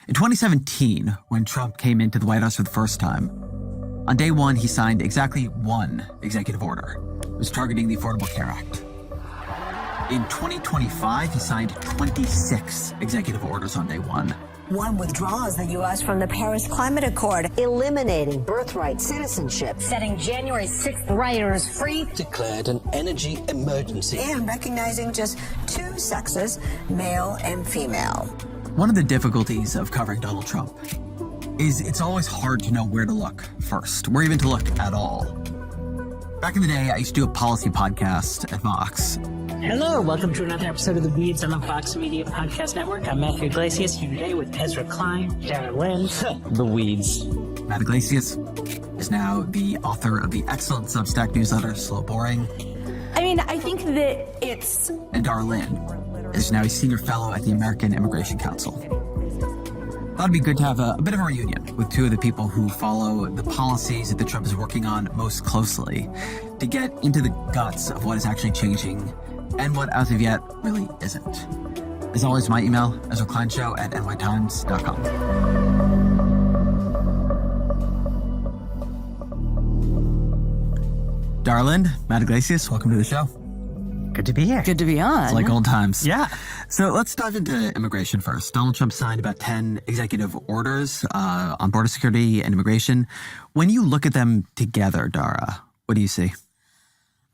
In 2017, when Trump came into the White House for the first time, on day one, he signed exactly one executive order. It was targeting the Affordable Care Act. In 2025, he signed 26 executive orders on day one. One withdraws the U.S. from the Paris Climate Accord, eliminating birthright citizenship, setting January 6th rioters free, declared an energy emergency, and recognizing just two sexes, male and female. One of the difficulties of covering Donald Trump is it's always hard to know where to look first, where even to look at all. Back in the day, I used to do a policy podcast at Vox. Hello, welcome to another episode of The Weeds on the Vox Media Podcast Network. I'm Matthew Iglesias, here today with Ezra Klein, Dara Lynn. The Weeds. Matt Iglesias is now the author of the excellent Substack newsletter, Slow Boring. I mean, I think that it's... And Dara Lynn is now a senior fellow at the American Immigration Council. Thought it'd be good to have a bit of a reunion with two of the people who follow the policies that Trump is working on most closely to get into the guts of what is actually changing and what, as of yet, really isn't. As always, my email, Ezra Klein Show at nytimes.com. Darlin, Matt Iglesias, welcome to the show. Good to be here. Good to be on. It's like old times. Yeah. So let's dive into immigration first. Donald Trump signed about 10 executive orders on border security and immigration. When you look at them together, Dara, what do you see?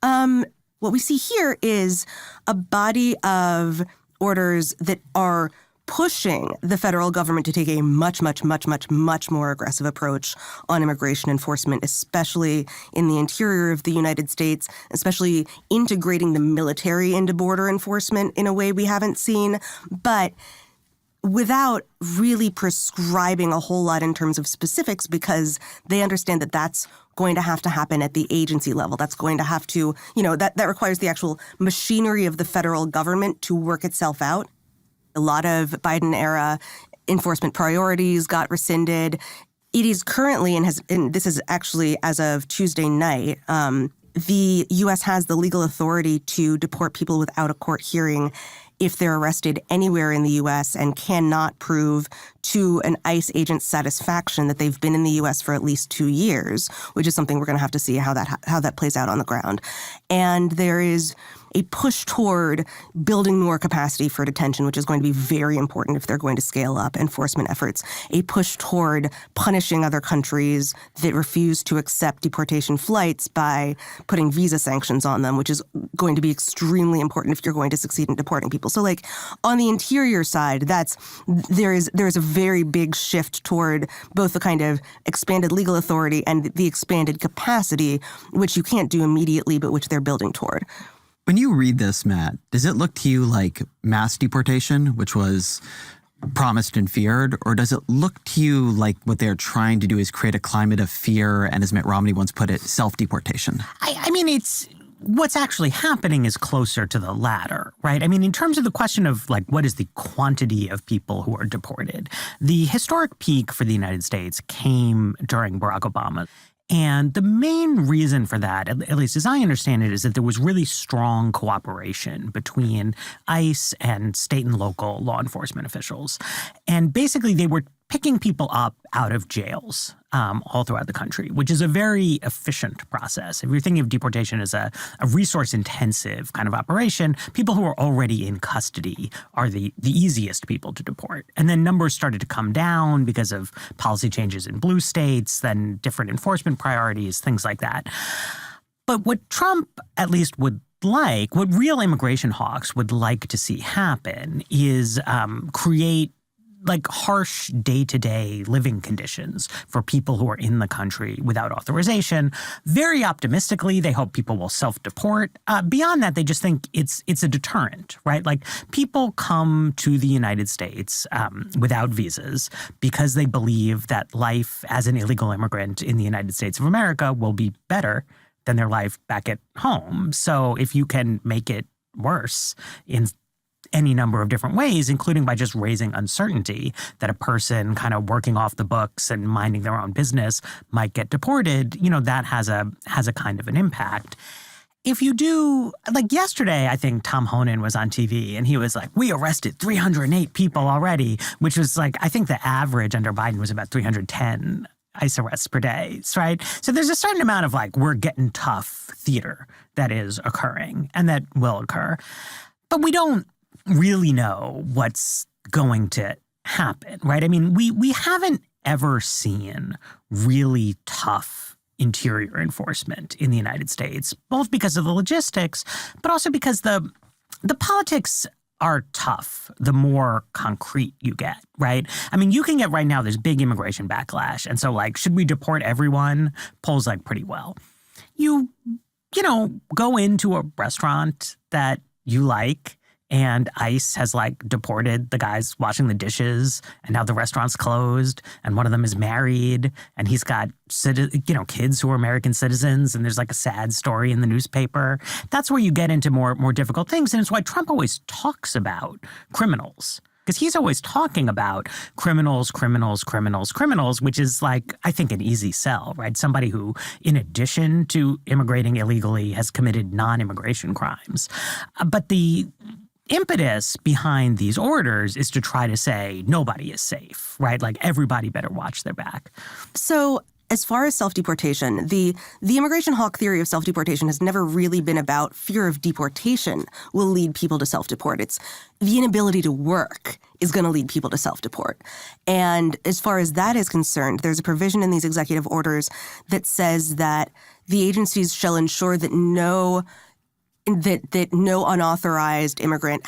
What we see here is a body of orders that are pushing the federal government to take a much more aggressive approach on immigration enforcement, especially in the interior of the United States, especially integrating the military into border enforcement in a way we haven't seen, but without really prescribing a whole lot in terms of specifics, because they understand that that's going to have to happen at the agency level. That's going to have to, that requires the actual machinery of the federal government to work itself out. A lot of Biden-era enforcement priorities got rescinded. It is currently, and this is actually as of Tuesday night, the U.S. has the legal authority to deport people without a court hearing if they're arrested anywhere in the U.S. and cannot prove to an ICE agent's satisfaction that they've been in the U.S. for at least 2 years, which is something we're going to have to see how that plays out on the ground. And there is a push toward building more capacity for detention, which is going to be very important if they're going to scale up enforcement efforts. A push toward punishing other countries that refuse to accept deportation flights by putting visa sanctions on them, which is going to be extremely important if you're going to succeed in deporting people. So, like, on the interior side, there is a very big shift toward both the kind of expanded legal authority and the expanded capacity, which you can't do immediately, but which they're building toward. When you read this, Matt, does it look to you like mass deportation, which was promised and feared, or does it look to you like what they're trying to do is create a climate of fear and, as Mitt Romney once put it, self-deportation? I mean, what's actually happening is closer to the latter, right? I mean, in terms of the question of, like, what is the quantity of people who are deported, the historic peak for the United States came during Barack Obama. And the main reason for that, at least as I understand it, is that there was really strong cooperation between ICE and state and local law enforcement officials. And basically, they were picking people up out of jails all throughout the country, which is a very efficient process. If you're thinking of deportation as a resource-intensive kind of operation, people who are already in custody are the easiest people to deport. And then numbers started to come down because of policy changes in blue states, then different enforcement priorities, things like that. But what Trump at least would like, what real immigration hawks would like to see happen is create like harsh day-to-day living conditions for people who are in the country without authorization. Very optimistically, they hope people will self-deport. Beyond that, they just think it's a deterrent, right? Like, people come to the United States without visas because they believe that life as an illegal immigrant in the United States of America will be better than their life back at home. So if you can make it worse in any number of different ways, including by just raising uncertainty that a person kind of working off the books and minding their own business might get deported, that has a kind of an impact. if you do, like yesterday, I think Tom Honan was on TV and he was like, we arrested 308 people already, which was like, I think the average under Biden was about 310 ICE arrests per day, right? So there's a certain amount of like, we're getting tough theater that is occurring and that will occur. But we don't really know what's going to happen, right? I mean, we haven't ever seen really tough interior enforcement in the United States, both because of the logistics, but also because the politics are tough the more concrete you get, right? I mean, you can get right now this big immigration backlash. And so like, should we deport everyone? Polls like pretty well. You know, go into a restaurant that you like and ICE has like deported the guys washing the dishes and now the restaurant's closed and one of them is married and he's got, kids who are American citizens and there's like a sad story in the newspaper. That's where you get into more difficult things. And it's why Trump always talks about criminals. Because he's always talking about criminals, which is like, I think, an easy sell, right? Somebody who, in addition to immigrating illegally, has committed non-immigration crimes. But the impetus behind these orders is to try to say nobody is safe, right? Like everybody better watch their back. So as far as self-deportation, the immigration hawk theory of self-deportation has never really been about fear of deportation will lead people to self-deport. It's the inability to work is going to lead people to self-deport. And as far as that is concerned, there's a provision in these executive orders that says that the agencies shall ensure that no unauthorized immigrant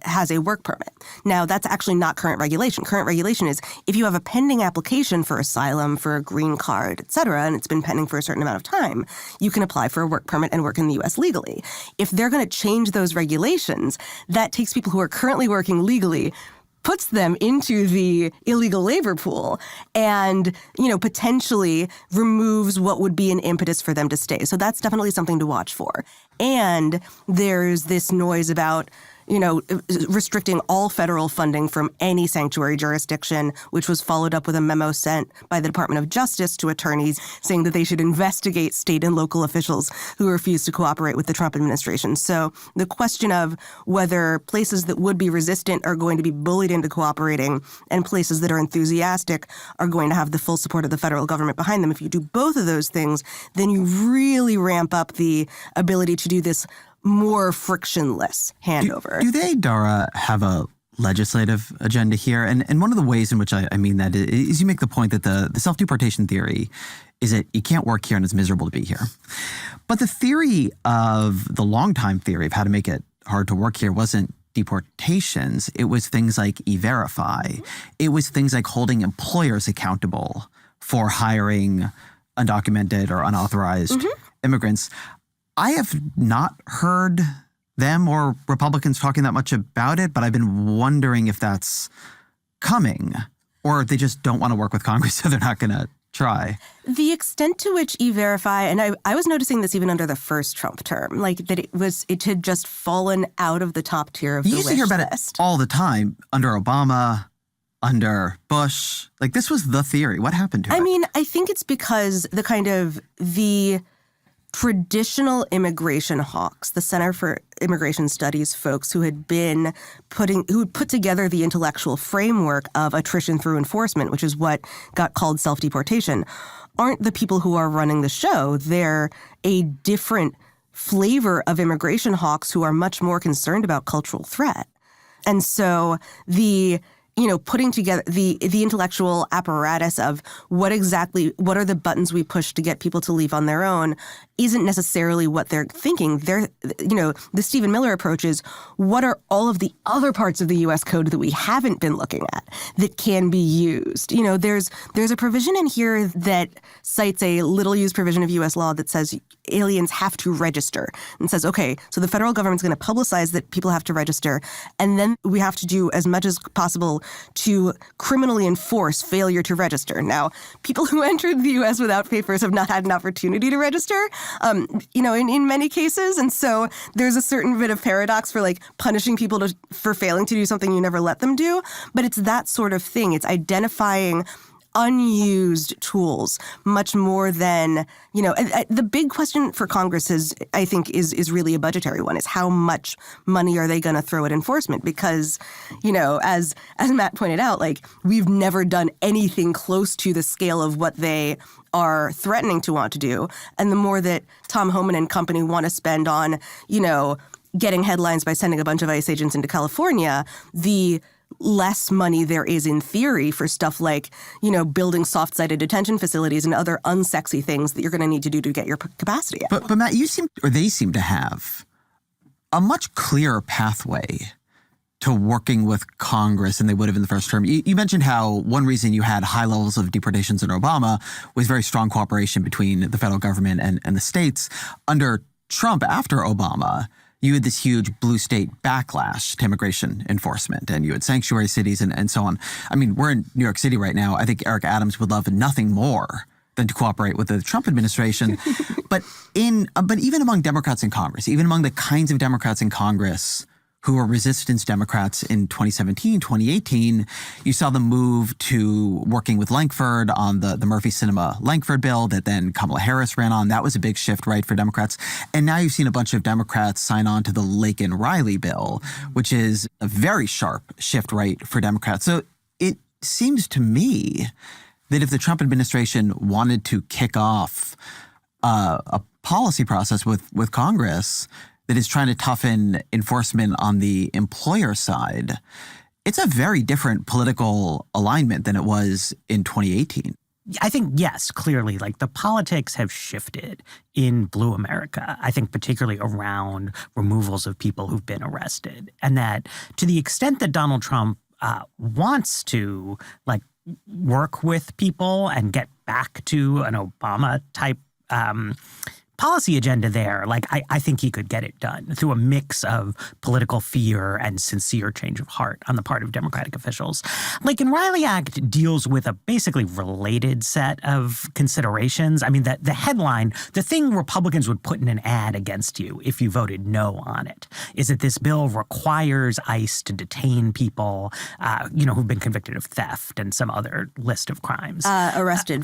has a work permit. Now, that's actually not current regulation. Current regulation is if you have a pending application for asylum, for a green card, et cetera, and it's been pending for a certain amount of time, you can apply for a work permit and work in the U.S. legally. If they're going to change those regulations, that takes people who are currently working legally, puts them into the illegal labor pool and, potentially removes what would be an impetus for them to stay. So that's definitely something to watch for. And there's this noise about, restricting all federal funding from any sanctuary jurisdiction, which was followed up with a memo sent by the Department of Justice to attorneys saying that they should investigate state and local officials who refuse to cooperate with the Trump administration. So the question of whether places that would be resistant are going to be bullied into cooperating and places that are enthusiastic are going to have the full support of the federal government behind them. If you do both of those things, then you really ramp up the ability to do this more frictionless handover. Do they, Dara, have a legislative agenda here? And one of the ways in which I mean that is you make the point that the self-deportation theory is that you can't work here and it's miserable to be here. But the theory of the longtime theory of how to make it hard to work here wasn't deportations. It was things like E-Verify. It was things like holding employers accountable for hiring undocumented or unauthorized immigrants. I have not heard them or Republicans talking that much about it, but I've been wondering if that's coming or if they just don't want to work with Congress, so they're not going to try. The extent to which E-Verify, and I was noticing this even under the first Trump term, like that it had just fallen out of the top tier of the wish list. You used to hear about it all the time under Obama, under Bush. Like this was the theory. What happened to it? I mean, I think it's because the traditional immigration hawks, the Center for Immigration Studies folks who had put together the intellectual framework of attrition through enforcement, which is what got called self-deportation, aren't the people who are running the show. They're a different flavor of immigration hawks who are much more concerned about cultural threat. And so putting together the intellectual apparatus of what are the buttons we push to get people to leave on their own isn't necessarily what they're thinking. The Stephen Miller approach is what are all of the other parts of the U.S. code that we haven't been looking at that can be used? There's a provision in here that cites a little used provision of U.S. law that says aliens have to register and says, okay, so the federal government's going to publicize that people have to register, and then we have to do as much as possible to criminally enforce failure to register. Now, people who entered the U.S. without papers have not had an opportunity to register, in many cases. And so there's a certain bit of paradox for like punishing people for failing to do something you never let them do. But it's that sort of thing. It's identifying unused tools, much more than, the big question for Congress I think is really a budgetary one, is how much money are they going to throw at enforcement? Because, as Matt pointed out, we've never done anything close to the scale of what they are threatening to want to do. And the more that Tom Homan and company want to spend on, getting headlines by sending a bunch of ICE agents into California, the less money there is in theory for stuff like, building soft-sided detention facilities and other unsexy things that you're going to need to do to get your capacity out. But Matt, they seem to have a much clearer pathway to working with Congress than they would have in the first term. You mentioned how one reason you had high levels of deportations under Obama was very strong cooperation between the federal government and the states. Under Trump, after Obama, you had this huge blue state backlash to immigration enforcement, and you had sanctuary cities and so on. I mean, we're in New York City right now. I think Eric Adams would love nothing more than to cooperate with the Trump administration. but even among Democrats in Congress, even among the kinds of Democrats in Congress who were resistance Democrats in 2017, 2018, you saw them move to working with Lankford on the Murphy-Sinema-Lankford bill that then Kamala Harris ran on. That was a big shift, right, for Democrats. And now you've seen a bunch of Democrats sign on to the Laken-Riley bill, which is a very sharp shift right for Democrats. So it seems to me that if the Trump administration wanted to kick off a policy process with Congress that is trying to toughen enforcement on the employer side, it's a very different political alignment than it was in 2018. I think, yes, clearly, the politics have shifted in Blue America, I think particularly around removals of people who've been arrested. And that to the extent that Donald Trump wants to, work with people and get back to an Obama-type policy agenda there, I think he could get it done through a mix of political fear and sincere change of heart on the part of Democratic officials. Laken-Riley Act deals with a basically related set of considerations. I mean, the headline, the thing Republicans would put in an ad against you if you voted no on it, is that this bill requires ICE to detain people, who've been convicted of theft and some other list of crimes. Arrested,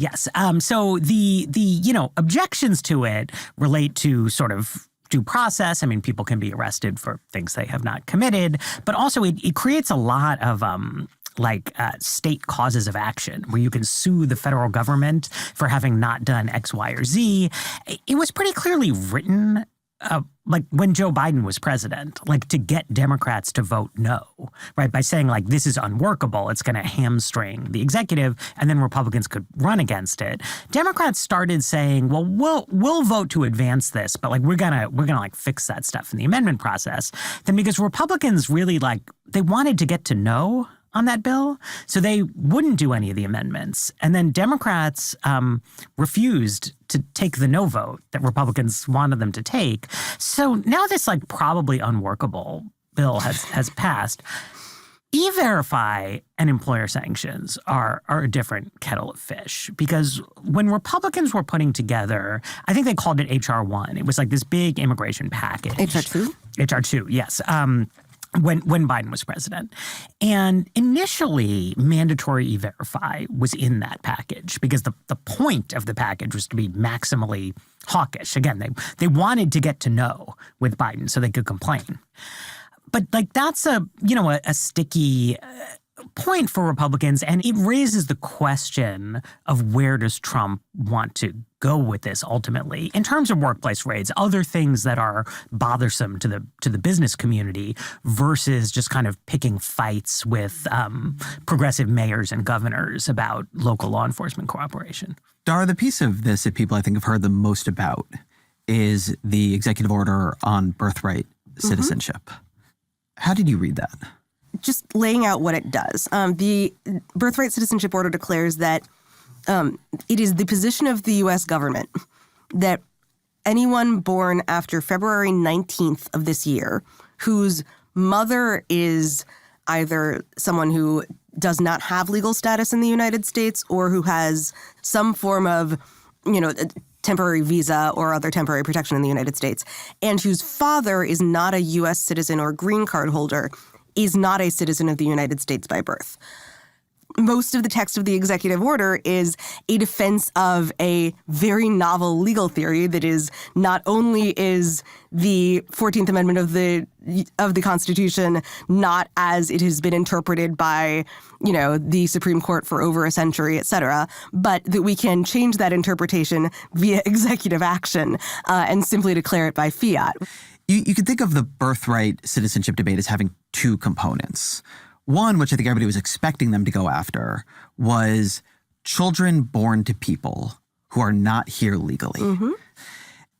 yes. So the objections to it relate to sort of due process. I mean, people can be arrested for things they have not committed, but also it creates a lot of state causes of action where you can sue the federal government for having not done X, Y, or Z. It was pretty clearly written when Joe Biden was president, to get Democrats to vote no, right? By saying this is unworkable, it's going to hamstring the executive, and then Republicans could run against it. Democrats started saying, well, we'll vote to advance this, but we're gonna fix that stuff in the amendment process. Then because Republicans really they wanted to get to no on that bill, so they wouldn't do any of the amendments. And then Democrats refused to take the no vote that Republicans wanted them to take. So now this probably unworkable bill has passed. E-Verify and employer sanctions are a different kettle of fish, because when Republicans were putting together, I think they called it H.R. 1. It was this big immigration package. H.R. 2? H.R. 2, yes. When Biden was president. And initially, mandatory E-Verify was in that package because the point of the package was to be maximally hawkish. Again, they wanted to get to no with Biden so they could complain. But that's a sticky point for Republicans, and it raises the question of where does Trump want to go with this ultimately in terms of workplace raids, other things that are bothersome to the business community versus just kind of picking fights with progressive mayors and governors about local law enforcement cooperation. Dara, the piece of this that people I think have heard the most about is the executive order on birthright citizenship. How did you read that? Just laying out what it does. The birthright citizenship order declares that it is the position of the U.S. government that anyone born after February 19th of this year whose mother is either someone who does not have legal status in the United States or who has some form of, temporary visa or other temporary protection in the United States, and whose father is not a U.S. citizen or green card holder, is not a citizen of the United States by birth. most of the text of the executive order is a defense of a very novel legal theory that is not only is the 14th Amendment of the Constitution not as it has been interpreted by, the Supreme Court for over a century, et cetera, but that we can change that interpretation via executive action and simply declare it by fiat. You could think of the birthright citizenship debate as having two components. One, which I think everybody was expecting them to go after, was children born to people who are not here legally. Mm-hmm.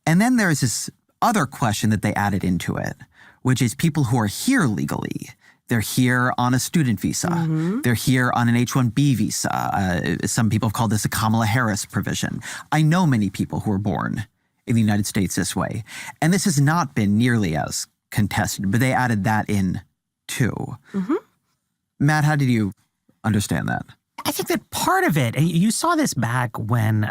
And then there's this other question that they added into it, which is people who are here legally. They're here on a student visa. Mm-hmm. They're here on an H-1B visa. Some people have called this a Kamala Harris provision. I know many people who were born in the United States this way. And this has not been nearly as contested, but they added that in too. Mm-hmm. Matt, how did you understand that? I think that part of it, and you saw this back when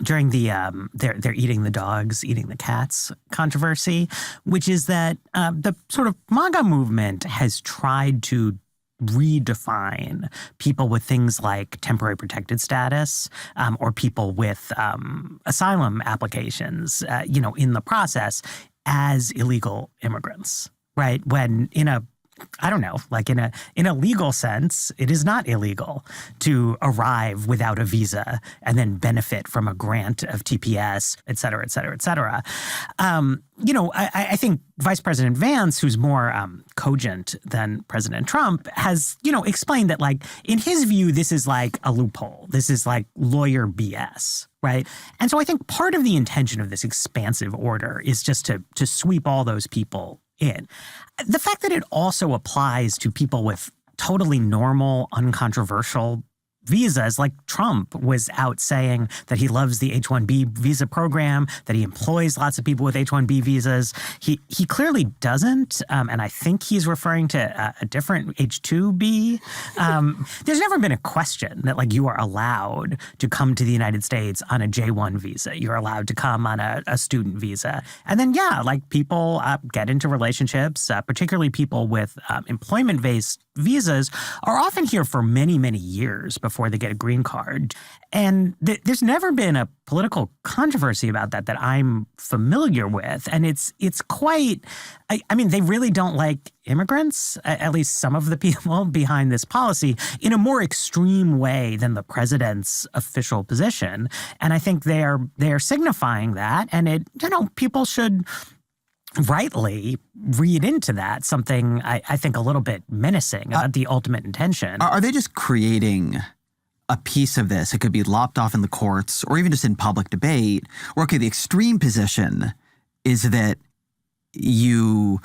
during the they're eating the dogs, eating the cats controversy, which is that the sort of MAGA movement has tried to redefine people with things like temporary protected status or people with asylum applications, in the process as illegal immigrants, right? When in a legal sense, it is not illegal to arrive without a visa and then benefit from a grant of TPS, et cetera, et cetera, et cetera. I think Vice President Vance, who's more cogent than President Trump, has, explained that, in his view, this is like a loophole. This is like lawyer BS, right? And so I think part of the intention of this expansive order is just to sweep all those people in. The fact that it also applies to people with totally normal, uncontroversial visas, like Trump was out saying that he loves the H-1B visa program, that he employs lots of people with H-1B visas. He clearly doesn't, and I think he's referring to a different H-2B. There's never been a question that, you are allowed to come to the United States on a J-1 visa. You're allowed to come on a student visa. And then, people get into relationships, particularly people with employment-based visas are often here for many, many years before they get a green card. And there's never been a political controversy about that I'm familiar with. And it's quite, they really don't like immigrants, at least some of the people behind this policy, in a more extreme way than the president's official position. And I think they are signifying that. And people should rightly read into that something I think a little bit menacing about the ultimate intention. Are they just creating a piece of this? It could be lopped off in the courts or even just in public debate. Or, the extreme position is that you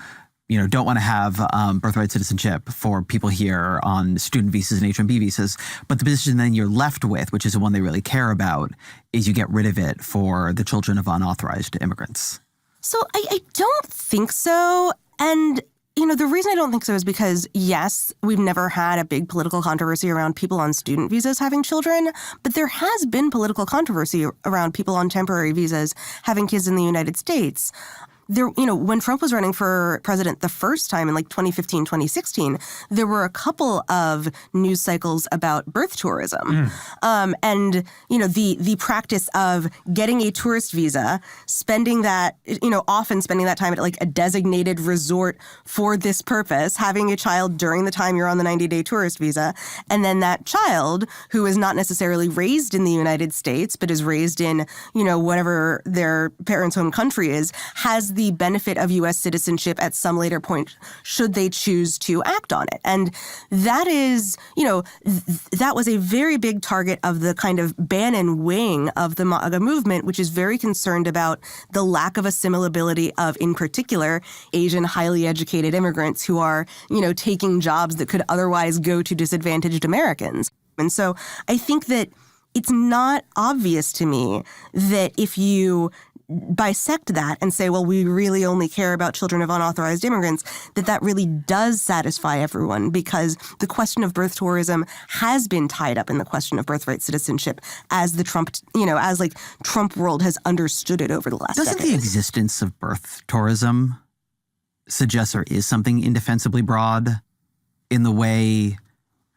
don't want to have birthright citizenship for people here on student visas and H-1B visas. But the position then you're left with, which is the one they really care about, is you get rid of it for the children of unauthorized immigrants. So I don't think so. And, the reason I don't think so is because, yes, we've never had a big political controversy around people on student visas having children, but there has been political controversy around people on temporary visas having kids in the United States. There, when Trump was running for president the first time in 2015, 2016, there were a couple of news cycles about birth tourism. And, the practice of getting a tourist visa, spending that, often spending that time at a designated resort for this purpose, having a child during the time you're on the 90-day tourist visa, and then that child, who is not necessarily raised in the United States, but is raised in, whatever their parents' home country is, has the benefit of U.S. citizenship at some later point should they choose to act on it. And that is, that was a very big target of the kind of Bannon wing of the MAGA movement, which is very concerned about the lack of assimilability of, in particular, Asian highly educated immigrants who are, taking jobs that could otherwise go to disadvantaged Americans. And so I think that it's not obvious to me that if you bisect that and say, well, we really only care about children of unauthorized immigrants, that really does satisfy everyone, because the question of birth tourism has been tied up in the question of birthright citizenship as the Trump, as Trump world has understood it over the last decade. Doesn't the existence of birth tourism suggest there is something indefensibly broad in the way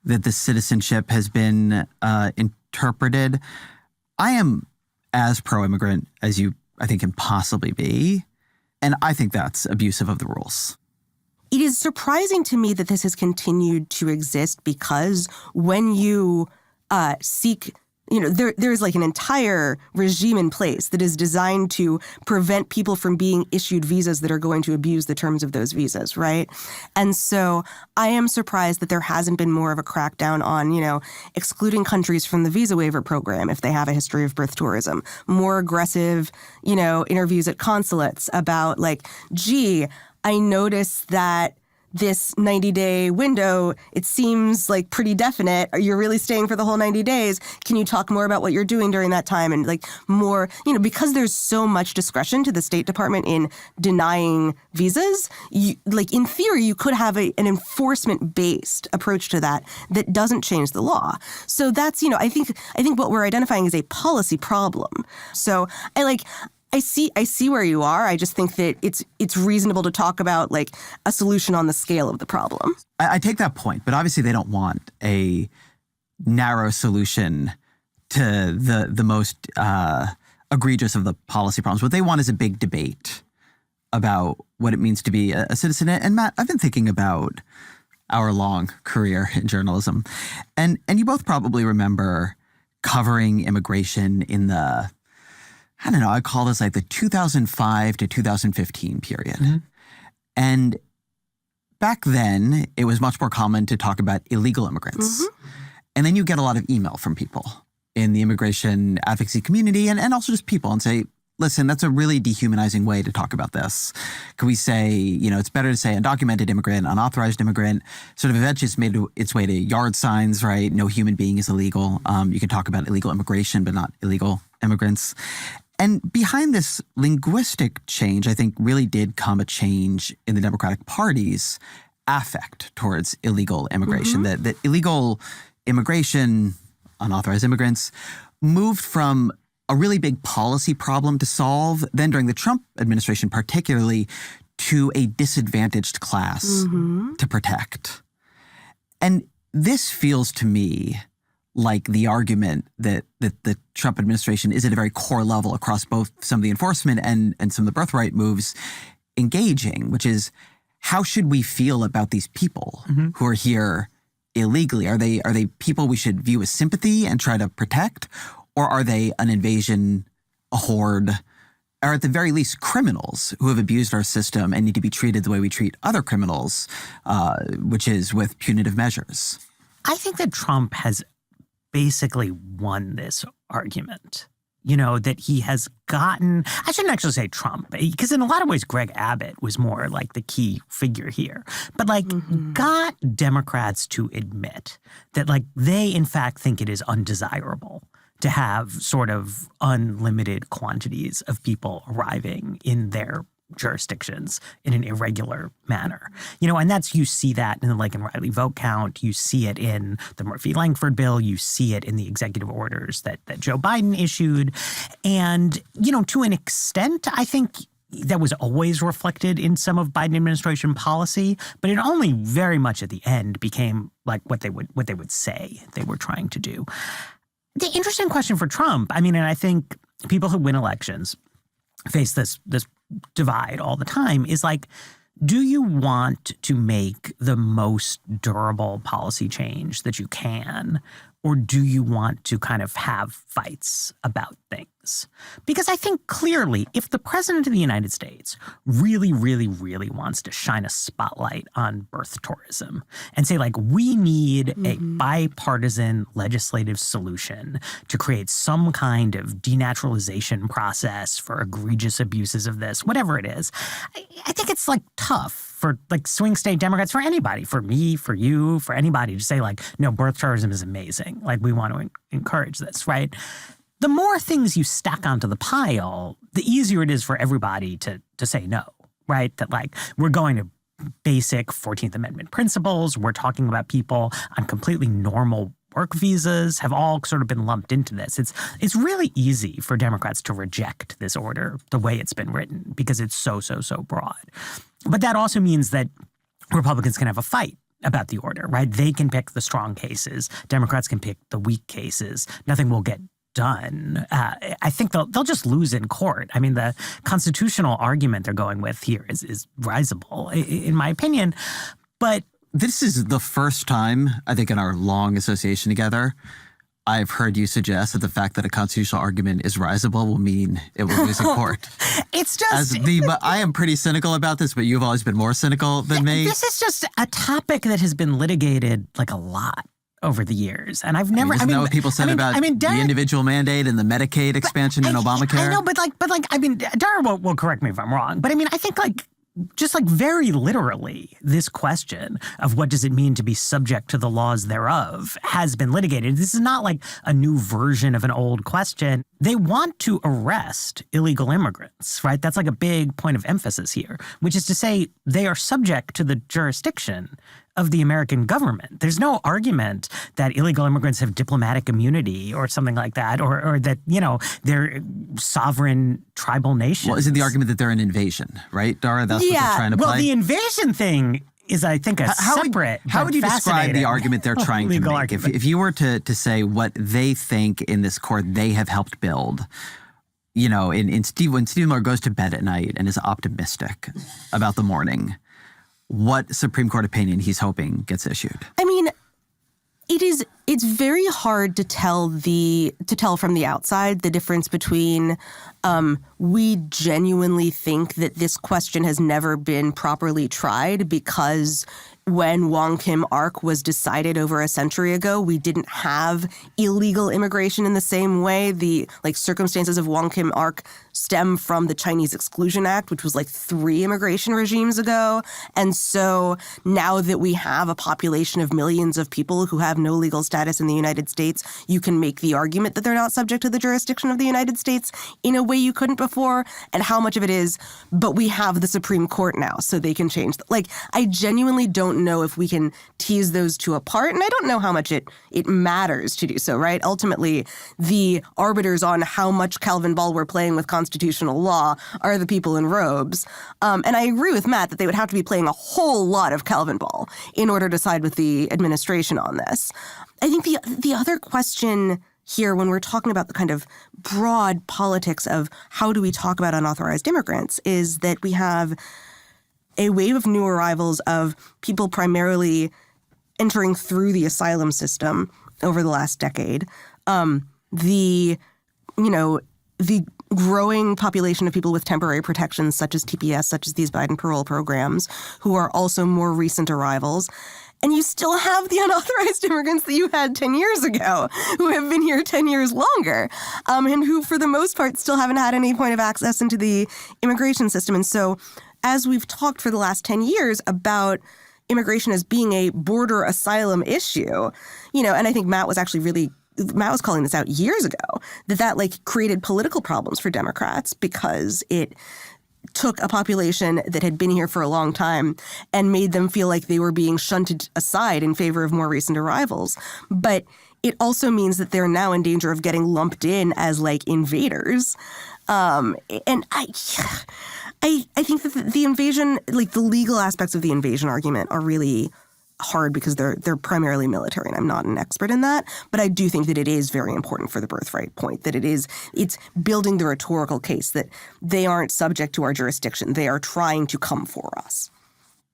that the citizenship has been interpreted. I am as pro-immigrant as you, I think, can possibly be. And I think that's abusive of the rules. It is surprising to me that this has continued to exist because when you seek, there's like an entire regime in place that is designed to prevent people from being issued visas that are going to abuse the terms of those visas, right? And so I am surprised that there hasn't been more of a crackdown on, excluding countries from the visa waiver program if they have a history of birth tourism. More aggressive, interviews at consulates about like, gee, I noticed that this 90-day window, it seems like pretty definite. You're really staying for the whole 90 days. Can you talk more about what you're doing during that time? And like more, because there's so much discretion to the State Department in denying visas, in theory, you could have an enforcement-based approach to that doesn't change the law. So that's, I think what we're identifying is a policy problem. So I see where you are. I just think that it's reasonable to talk about like a solution on the scale of the problem. I take that point, but obviously they don't want a narrow solution to the most egregious of the policy problems. What they want is a big debate about what it means to be a citizen. And Matt, I've been thinking about our long career in journalism, and you both probably remember covering immigration in the, I don't know, I call this like the 2005 to 2015 period. Mm-hmm. And back then, it was much more common to talk about illegal immigrants. Mm-hmm. And then you get a lot of email from people in the immigration advocacy community and also just people and say, listen, that's a really dehumanizing way to talk about this. Could we say, it's better to say undocumented immigrant, unauthorized immigrant, sort of eventually it's made its way to yard signs, right? No human being is illegal. You can talk about illegal immigration, but not illegal immigrants. And behind this linguistic change, I think really did come a change in the Democratic Party's affect towards illegal immigration. Mm-hmm. That illegal immigration, unauthorized immigrants, moved from a really big policy problem to solve, then during the Trump administration particularly, to a disadvantaged class to protect. And this feels to me like the argument that the Trump administration is at a very core level across both some of the enforcement and some of the birthright moves engaging, which is how should we feel about these people who are here illegally? Are they people we should view with sympathy and try to protect? Or are they an invasion, a horde, or at the very least criminals who have abused our system and need to be treated the way we treat other criminals, which is with punitive measures? I think that Trump has basically won this argument, that he has gotten, I shouldn't actually say Trump, because in a lot of ways, Greg Abbott was more like the key figure here, but got Democrats to admit that they in fact think it is undesirable to have sort of unlimited quantities of people arriving in their jurisdictions in an irregular manner. And you see that in the Laken Riley vote count. You see it in the Murphy-Langford bill. You see it in the executive orders that Joe Biden issued. And, to an extent, I think that was always reflected in some of Biden administration policy, but it only very much at the end became like what they would say they were trying to do. The interesting question for Trump, and I think people who win elections face this divide all the time, is do you want to make the most durable policy change that you can, or do you want to kind of have fights about things? Because I think clearly if the president of the United States really, really, really wants to shine a spotlight on birth tourism and say we need a bipartisan legislative solution to create some kind of denaturalization process for egregious abuses of this, whatever it is, I think it's tough for swing state Democrats, for anybody, for me, for you, for anybody to say no, birth tourism is amazing. We want to encourage this, right? The more things you stack onto the pile, the easier it is for everybody to say no, right? That we're going to basic 14th Amendment principles. We're talking about people on completely normal work visas have all sort of been lumped into this. It's really easy for Democrats to reject this order the way it's been written because it's so broad. But that also means that Republicans can have a fight about the order, right? They can pick the strong cases. Democrats can pick the weak cases. Nothing will get done. I think they'll just lose in court. I mean, the constitutional argument they're going with here is risible, in my opinion. But this is the first time, I think, in our long association together, I've heard you suggest that the fact that a constitutional argument is risible will mean it will lose in court. It's just... But I am pretty cynical about this, but you've always been more cynical than me. This is just a topic that has been litigated like a lot over the years. And I've never... Isn't that what people said about the individual mandate and the Medicaid expansion in Obamacare? I know, but Dara will correct me if I'm wrong. But I mean, I think just very literally, this question of what does it mean to be subject to the laws thereof has been litigated. This is not like a new version of an old question. They want to arrest illegal immigrants, right? That's like a big point of emphasis here, which is to say they are subject to the jurisdiction of the American government. There's no argument that illegal immigrants have diplomatic immunity or something like that, or that, they're sovereign tribal nations. Well, isn't the argument that they're an invasion, right, Dara? That's what they're trying to play? Well, the invasion thing is, I think, separate. How would you describe the argument they're trying to make? If you were to say what they think in this court they have helped build, when Steve Miller goes to bed at night and is optimistic about the morning, what Supreme Court opinion he's hoping gets issued? I mean, it's very hard to tell from the outside the difference between we genuinely think that this question has never been properly tried because when Wong Kim Ark was decided over a century ago, we didn't have illegal immigration in the same way. The circumstances of Wong Kim Ark stem from the Chinese Exclusion Act, which was 3 immigration regimes ago. And so now that we have a population of millions of people who have no legal status in the United States, you can make the argument that they're not subject to the jurisdiction of the United States in a way you couldn't before. And how much of it is, but we have the Supreme Court now, so they can change. I genuinely don't know if we can tease those two apart, and I don't know how much it matters to do so, right? Ultimately, the arbiters on how much Calvin ball we're playing with constitutional law are the people in robes. And I agree with Matt that they would have to be playing a whole lot of Calvin ball in order to side with the administration on this. I think the other question here when we're talking about the kind of broad politics of how do we talk about unauthorized immigrants is that we have a wave of new arrivals of people primarily entering through the asylum system over the last decade. The growing population of people with temporary protections, such as TPS, such as these Biden parole programs, who are also more recent arrivals. And you still have the unauthorized immigrants that you had 10 years ago who have been here 10 years longer and who, for the most part, still haven't had any point of access into the immigration system. And so as we've talked for the last 10 years about immigration as being a border asylum issue, and I think Matt was calling this out years ago, that created political problems for Democrats because it took a population that had been here for a long time and made them feel like they were being shunted aside in favor of more recent arrivals. But it also means that they're now in danger of getting lumped in as invaders. And I think that the invasion, the legal aspects of the invasion argument are really hard because they're primarily military, and I'm not an expert in that. But I do think that it is very important for the birthright point, that it's building the rhetorical case that they aren't subject to our jurisdiction. They are trying to come for us.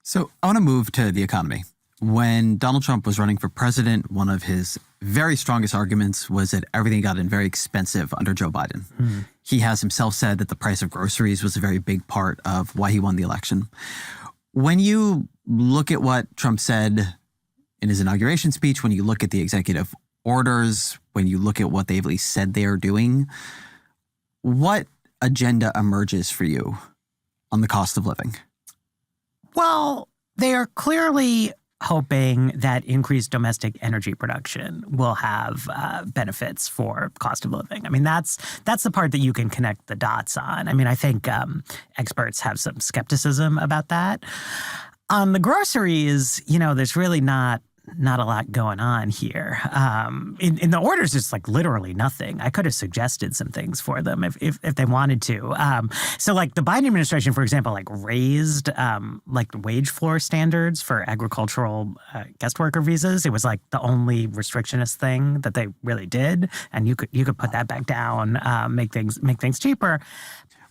So I want to move to the economy. When Donald Trump was running for president, one of his very strongest arguments was that everything got very expensive under Joe Biden. Mm-hmm. He has himself said that the price of groceries was a very big part of why he won the election. When you look at what Trump said in his inauguration speech, when you look at the executive orders, when you look at what they at least said they are doing, what agenda emerges for you on the cost of living? Well, they are clearly hoping that increased domestic energy production will have benefits for cost of living. I mean, that's the part that you can connect the dots on. I mean, I think experts have some skepticism about that. On the groceries, there's really not not a lot going on here. In the orders, it's like literally nothing. I could have suggested some things for them if they wanted to. So like the Biden administration, for example, like raised like the wage floor standards for agricultural guest worker visas. It was like the only restrictionist thing that they really did, and you could put that back down, make things cheaper.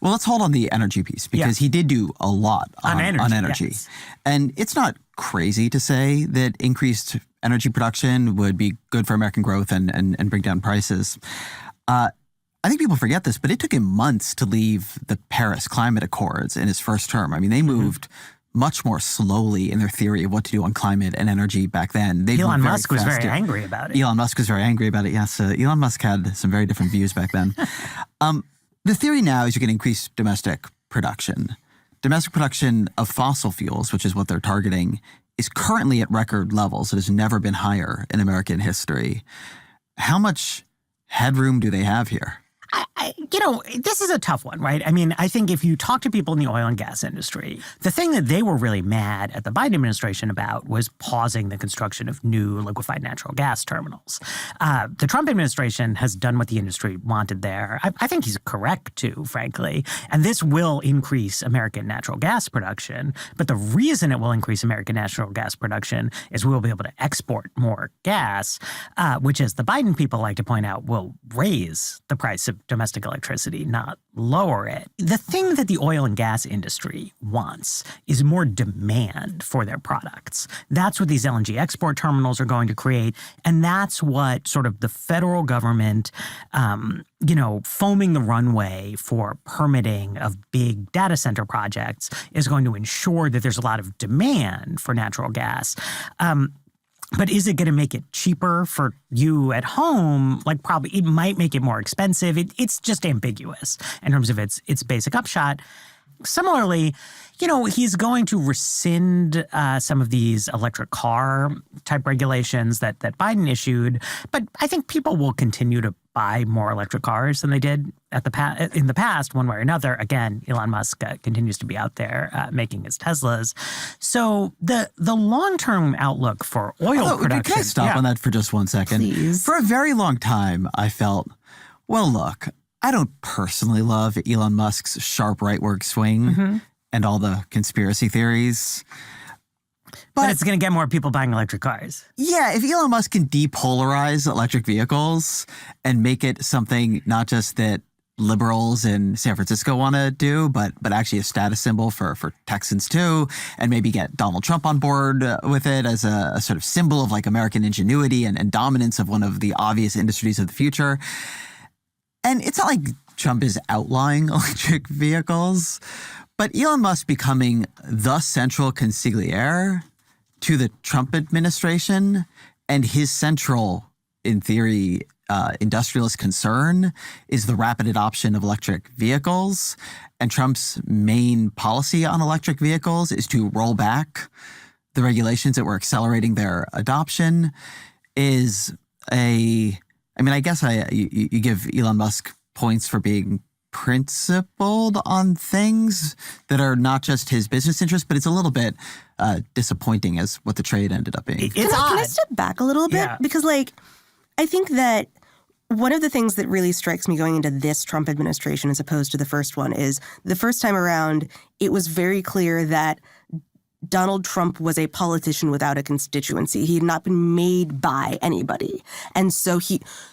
Well, let's hold on the energy piece because he did do a lot on energy. Yes. And it's not crazy to say that increased energy production would be good for American growth and bring down prices. I think people forget this, but it took him months to leave the Paris Climate Accords in his first term. I mean, they moved much more slowly in their theory of what to do on climate and energy back then. Elon Musk was very angry about it. Elon Musk was very angry about it, yes. Elon Musk had some very different views back then. The theory now is you can increase domestic production. Domestic production of fossil fuels, which is what they're targeting, is currently at record levels. It has never been higher in American history. How much headroom do they have here? This is a tough one, right? I mean, I think if you talk to people in the oil and gas industry, the thing that they were really mad at the Biden administration about was pausing the construction of new liquefied natural gas terminals. The Trump administration has done what the industry wanted there. I think he's correct, too, frankly. And this will increase American natural gas production. But the reason it will increase American natural gas production is we will be able to export more gas, which, as the Biden people like to point out, will raise the price of domestic electricity, not lower it. The thing that the oil and gas industry wants is more demand for their products. That's what these LNG export terminals are going to create. And that's what sort of the federal government, foaming the runway for permitting of big data center projects is going to ensure that there's a lot of demand for natural gas. But is it going to make it cheaper for you at home? Like, probably it might make it more expensive. It's just ambiguous in terms of its basic upshot. Similarly, he's going to rescind some of these electric car type regulations that Biden issued. But I think people will continue to buy more electric cars than they did in the past, one way or another. Again, Elon Musk continues to be out there making his Teslas. So the long-term outlook for oil production... Can I stop on that for just 1 second? Please. For a very long time, I felt, well, look, I don't personally love Elon Musk's sharp rightward swing and all the conspiracy theories. But it's going to get more people buying electric cars. Yeah, if Elon Musk can depolarize electric vehicles and make it something not just that liberals in San Francisco want to do, but actually a status symbol for Texans too, and maybe get Donald Trump on board with it as a sort of symbol of like American ingenuity and dominance of one of the obvious industries of the future. And it's not like Trump is outlawing electric vehicles, but Elon Musk becoming the central consigliere to the Trump administration and his central, in theory, industrialist concern is the rapid adoption of electric vehicles. And Trump's main policy on electric vehicles is to roll back the regulations that were accelerating their adoption I guess you give Elon Musk points for being principled on things that are not just his business interests, but it's a little bit disappointing as what the trade ended up being. Can I step back a little bit? Yeah. Because, I think that one of the things that really strikes me going into this Trump administration as opposed to the first one is the first time around, it was very clear that Donald Trump was a politician without a constituency. He had not been made by anybody. And so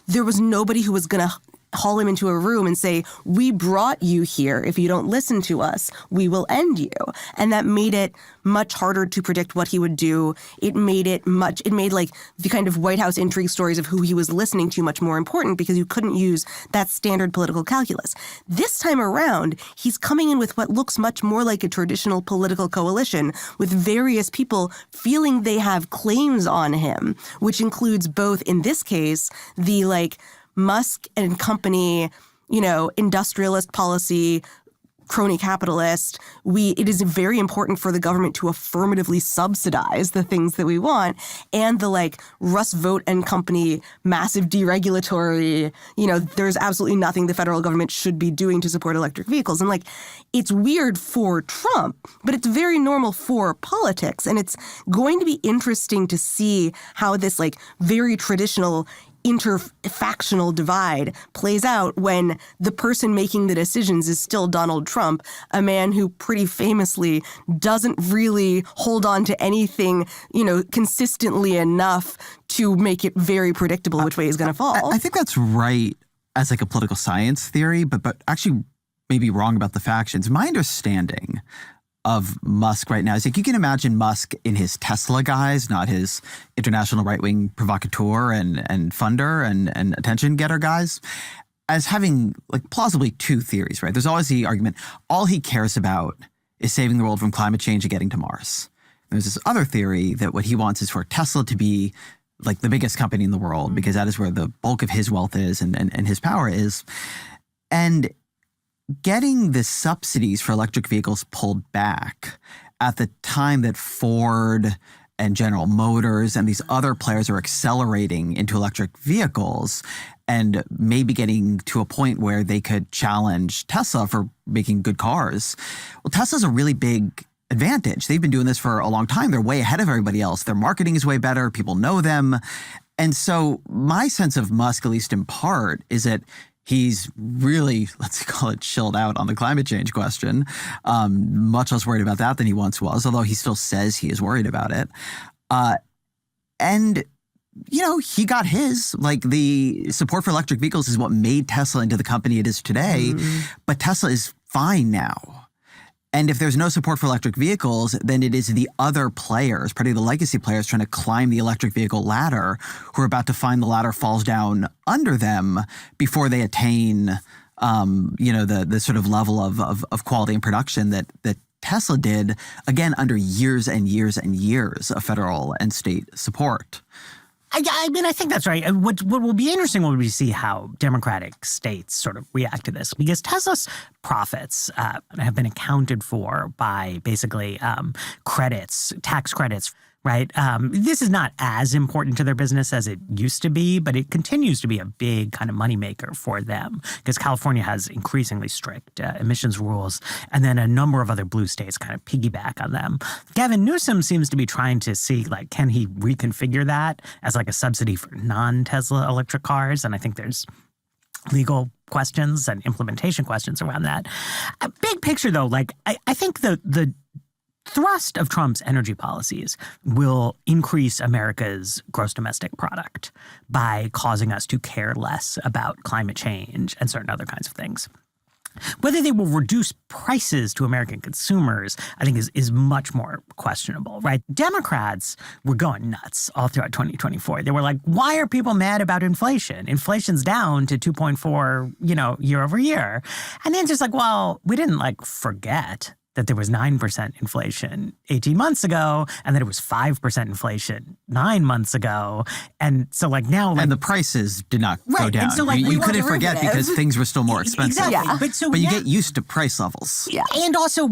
there was nobody who was going to haul him into a room and say, we brought you here. If you don't listen to us, we will end you. And that made it much harder to predict what he would do. It made the kind of White House intrigue stories of who he was listening to much more important because you couldn't use that standard political calculus. This time around, he's coming in with what looks much more like a traditional political coalition with various people feeling they have claims on him, which includes both, in this case, the Musk and company, industrialist policy, crony capitalist. It is very important for the government to affirmatively subsidize the things that we want. And the Russ Vogt and company massive deregulatory, there's absolutely nothing the federal government should be doing to support electric vehicles. And it's weird for Trump, but it's very normal for politics. And it's going to be interesting to see how this very traditional interfactional divide plays out when the person making the decisions is still Donald Trump, a man who pretty famously doesn't really hold on to anything, consistently enough to make it very predictable which way he's going to fall. I think that's right as a political science theory, but actually maybe wrong about the factions. My understanding of Musk right now is you can imagine Musk in his Tesla guise, not his international right-wing provocateur and funder and attention getter guise, as having plausibly two theories, right? There's always the argument, all he cares about is saving the world from climate change and getting to Mars. There's this other theory that what he wants is for Tesla to be the biggest company in the world because that is where the bulk of his wealth is and his power is. And getting the subsidies for electric vehicles pulled back at the time that Ford and General Motors and these other players are accelerating into electric vehicles and maybe getting to a point where they could challenge Tesla for making good cars. Well, Tesla's a really big advantage. They've been doing this for a long time. They're way ahead of everybody else. Their marketing is way better. People know them. And so my sense of Musk, at least in part, is that he's really, let's call it, chilled out on the climate change question, much less worried about that than he once was, although he still says he is worried about it. And, he got his. The support for electric vehicles is what made Tesla into the company it is today. But Tesla is fine now. And if there's no support for electric vehicles, then it is the other players, particularly the legacy players, trying to climb the electric vehicle ladder who are about to find the ladder falls down under them before they attain, the sort of level of quality and production that Tesla did, again, under years and years and years of federal and state support. I think that's right. What will be interesting will be to see how Democratic states sort of react to this, because Tesla's profits have been accounted for by basically tax credits. Right. This is not as important to their business as it used to be, but it continues to be a big kind of moneymaker for them because California has increasingly strict emissions rules, and then a number of other blue states kind of piggyback on them. Gavin Newsom seems to be trying to see, can he reconfigure that as a subsidy for non-Tesla electric cars? And I think there's legal questions and implementation questions around that. A big picture, though, I think the thrust of Trump's energy policies will increase America's gross domestic product by causing us to care less about climate change and certain other kinds of things. Whether they will reduce prices to American consumers, I think is much more questionable, right? Democrats were going nuts all throughout 2024. They were like, why are people mad about inflation? Inflation's down to 2.4, year over year. And then just well, we didn't forget that there was 9% inflation 18 months ago, and that it was 5% inflation 9 months ago. And so now... and the prices did not go down. And so, you couldn't forget because things were still more expensive. Exactly. Yeah. But you get used to price levels. Yeah. And also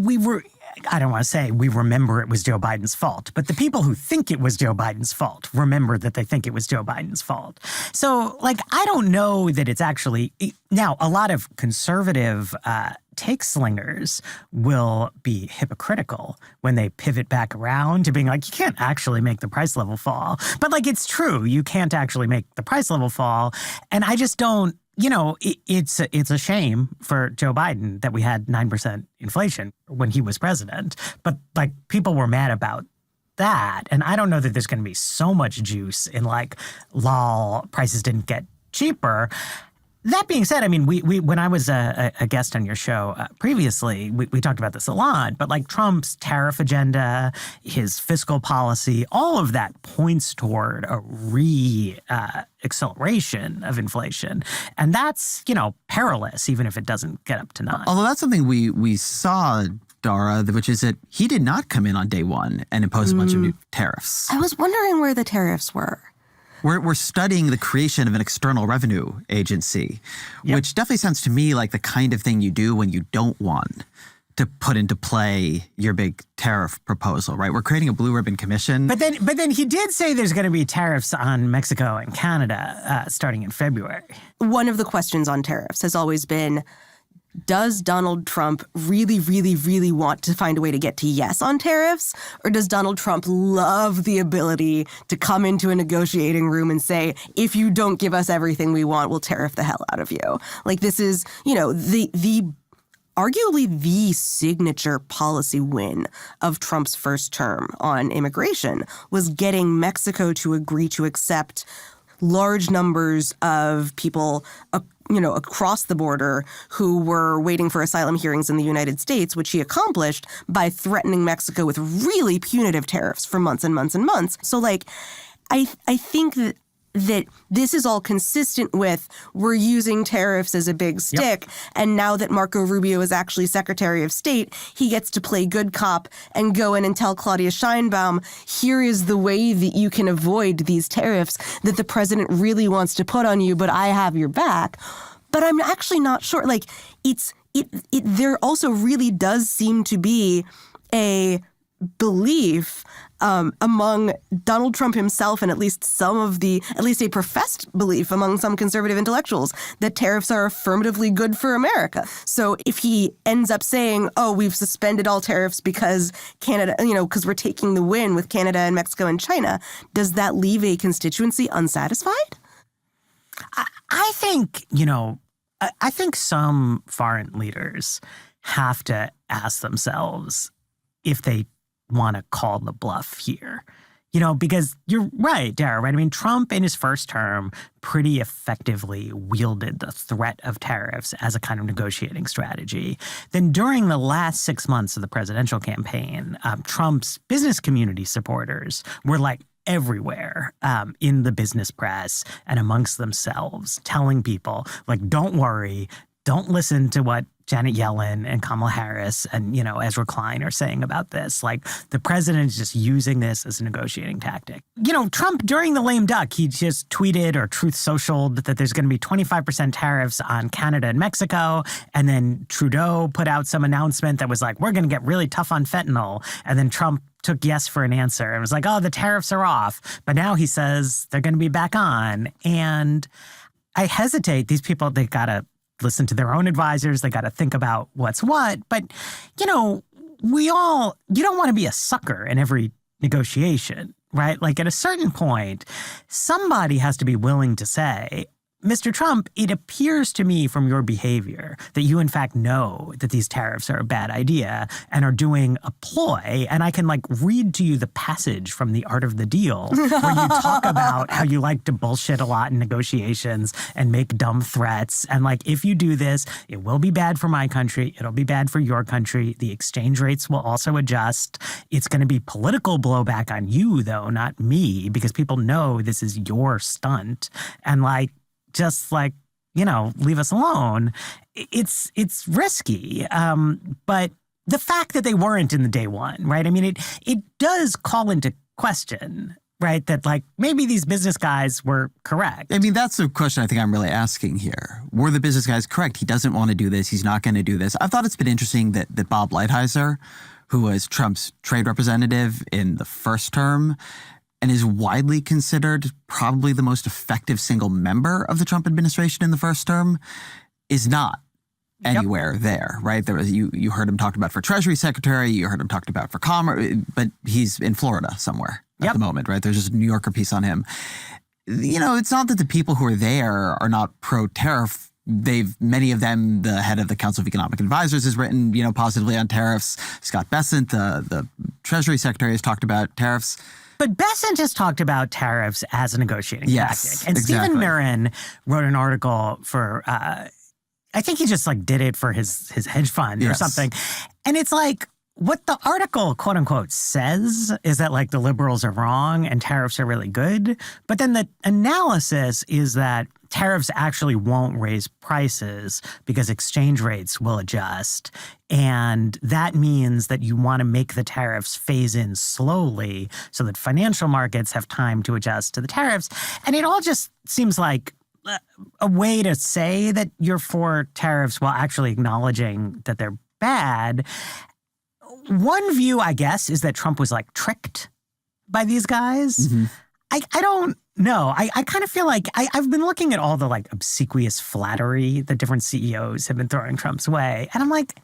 I don't want to say we remember it was Joe Biden's fault, but the people who think it was Joe Biden's fault remember that they think it was Joe Biden's fault. So, I don't know that it's actually... Now, a lot of conservative take slingers will be hypocritical when they pivot back around to being you can't actually make the price level fall. But it's true, you can't actually make the price level fall. And I just don't, it's a shame for Joe Biden that we had 9% inflation when he was president. But people were mad about that. And I don't know that there's going to be so much juice in lol, prices didn't get cheaper. That being said, we when I was a guest on your show previously, we talked about this a lot, but Trump's tariff agenda, his fiscal policy, all of that points toward a acceleration of inflation. And that's, perilous, even if it doesn't get up to 9. Although that's something we saw, Dara, which is that he did not come in on day one and impose a bunch of new tariffs. I was wondering where the tariffs were. We're studying the creation of an external revenue agency, which definitely sounds to me like the kind of thing you do when you don't want to put into play your big tariff proposal, right? We're creating a blue ribbon commission. But then he did say there's going to be tariffs on Mexico and Canada starting in February. One of the questions on tariffs has always been, does Donald Trump really, really, really want to find a way to get to yes on tariffs? Or does Donald Trump love the ability to come into a negotiating room and say, if you don't give us everything we want, we'll tariff the hell out of you? Like, this is, the arguably the signature policy win of Trump's first term on immigration was getting Mexico to agree to accept large numbers of people across the border who were waiting for asylum hearings in the United States, which he accomplished by threatening Mexico with really punitive tariffs for months and months and months. So, I think that this is all consistent with we're using tariffs as a big stick. Yep. And now that Marco Rubio is actually Secretary of State, he gets to play good cop and go in and tell Claudia Sheinbaum, here is the way that you can avoid these tariffs that the president really wants to put on you, but I have your back. But I'm actually not sure. There also really does seem to be a belief among Donald Trump himself and at least a professed belief among some conservative intellectuals that tariffs are affirmatively good for America. So if he ends up saying, oh, we've suspended all tariffs because Canada, because we're taking the win with Canada and Mexico and China, does that leave a constituency unsatisfied? I think, I think some foreign leaders have to ask themselves if they want to call the bluff here. Because you're right, Dara, right? I mean, Trump in his first term pretty effectively wielded the threat of tariffs as a kind of negotiating strategy. Then during the last 6 months of the presidential campaign, Trump's business community supporters were everywhere in the business press and amongst themselves, telling people, don't worry, don't listen to what Janet Yellen and Kamala Harris and, Ezra Klein are saying about this. The president is just using this as a negotiating tactic. Trump, during the lame duck, he just tweeted or Truth Socialed that there's going to be 25% tariffs on Canada and Mexico. And then Trudeau put out some announcement that was we're going to get really tough on fentanyl. And then Trump took yes for an answer and was oh, the tariffs are off. But now he says they're going to be back on. And I hesitate. These people, they got to listen to their own advisors. They got to think about what's what. But, you don't want to be a sucker in every negotiation, right? At a certain point, somebody has to be willing to say, Mr. Trump, it appears to me from your behavior that you, in fact, know that these tariffs are a bad idea and are doing a ploy. And I can, read to you the passage from The Art of the Deal where you talk about how you like to bullshit a lot in negotiations and make dumb threats. And, if you do this, it will be bad for my country. It'll be bad for your country. The exchange rates will also adjust. It's going to be political blowback on you, though, not me, because people know this is your stunt. And, just leave us alone. It's risky. But the fact that they weren't in the day one, right? I mean, it does call into question, right, that maybe these business guys were correct. I mean, that's the question I think I'm really asking here. Were the business guys correct? He doesn't want to do this. He's not going to do this. I thought it's been interesting that Bob Lighthizer, who was Trump's trade representative in the first term, and is widely considered probably the most effective single member of the Trump administration in the first term, is not anywhere there, right? There was you heard him talked about for Treasury Secretary, you heard him talked about for Commerce, but he's in Florida somewhere at the moment, right? There's just a New Yorker piece on him. It's not that the people who are there are not pro-tariff. Many of them, the head of the Council of Economic Advisors has written, positively on tariffs. Scott Bessent, the Treasury Secretary, has talked about tariffs. But Bessent has talked about tariffs as a negotiating tactic. And exactly. Stephen Mirren wrote an article for, I think he just did it for his hedge fund or something. And it's what the article, quote unquote, says is that the liberals are wrong and tariffs are really good. But then the analysis is that tariffs actually won't raise prices because exchange rates will adjust. And that means that you want to make the tariffs phase in slowly so that financial markets have time to adjust to the tariffs. And it all just seems like a way to say that you're for tariffs while actually acknowledging that they're bad. One view, I guess, is that Trump was like tricked by these guys. Mm-hmm. I don't know. I kind of feel like I've been looking at all the like obsequious flattery that different CEOs have been throwing Trump's way. And I'm like,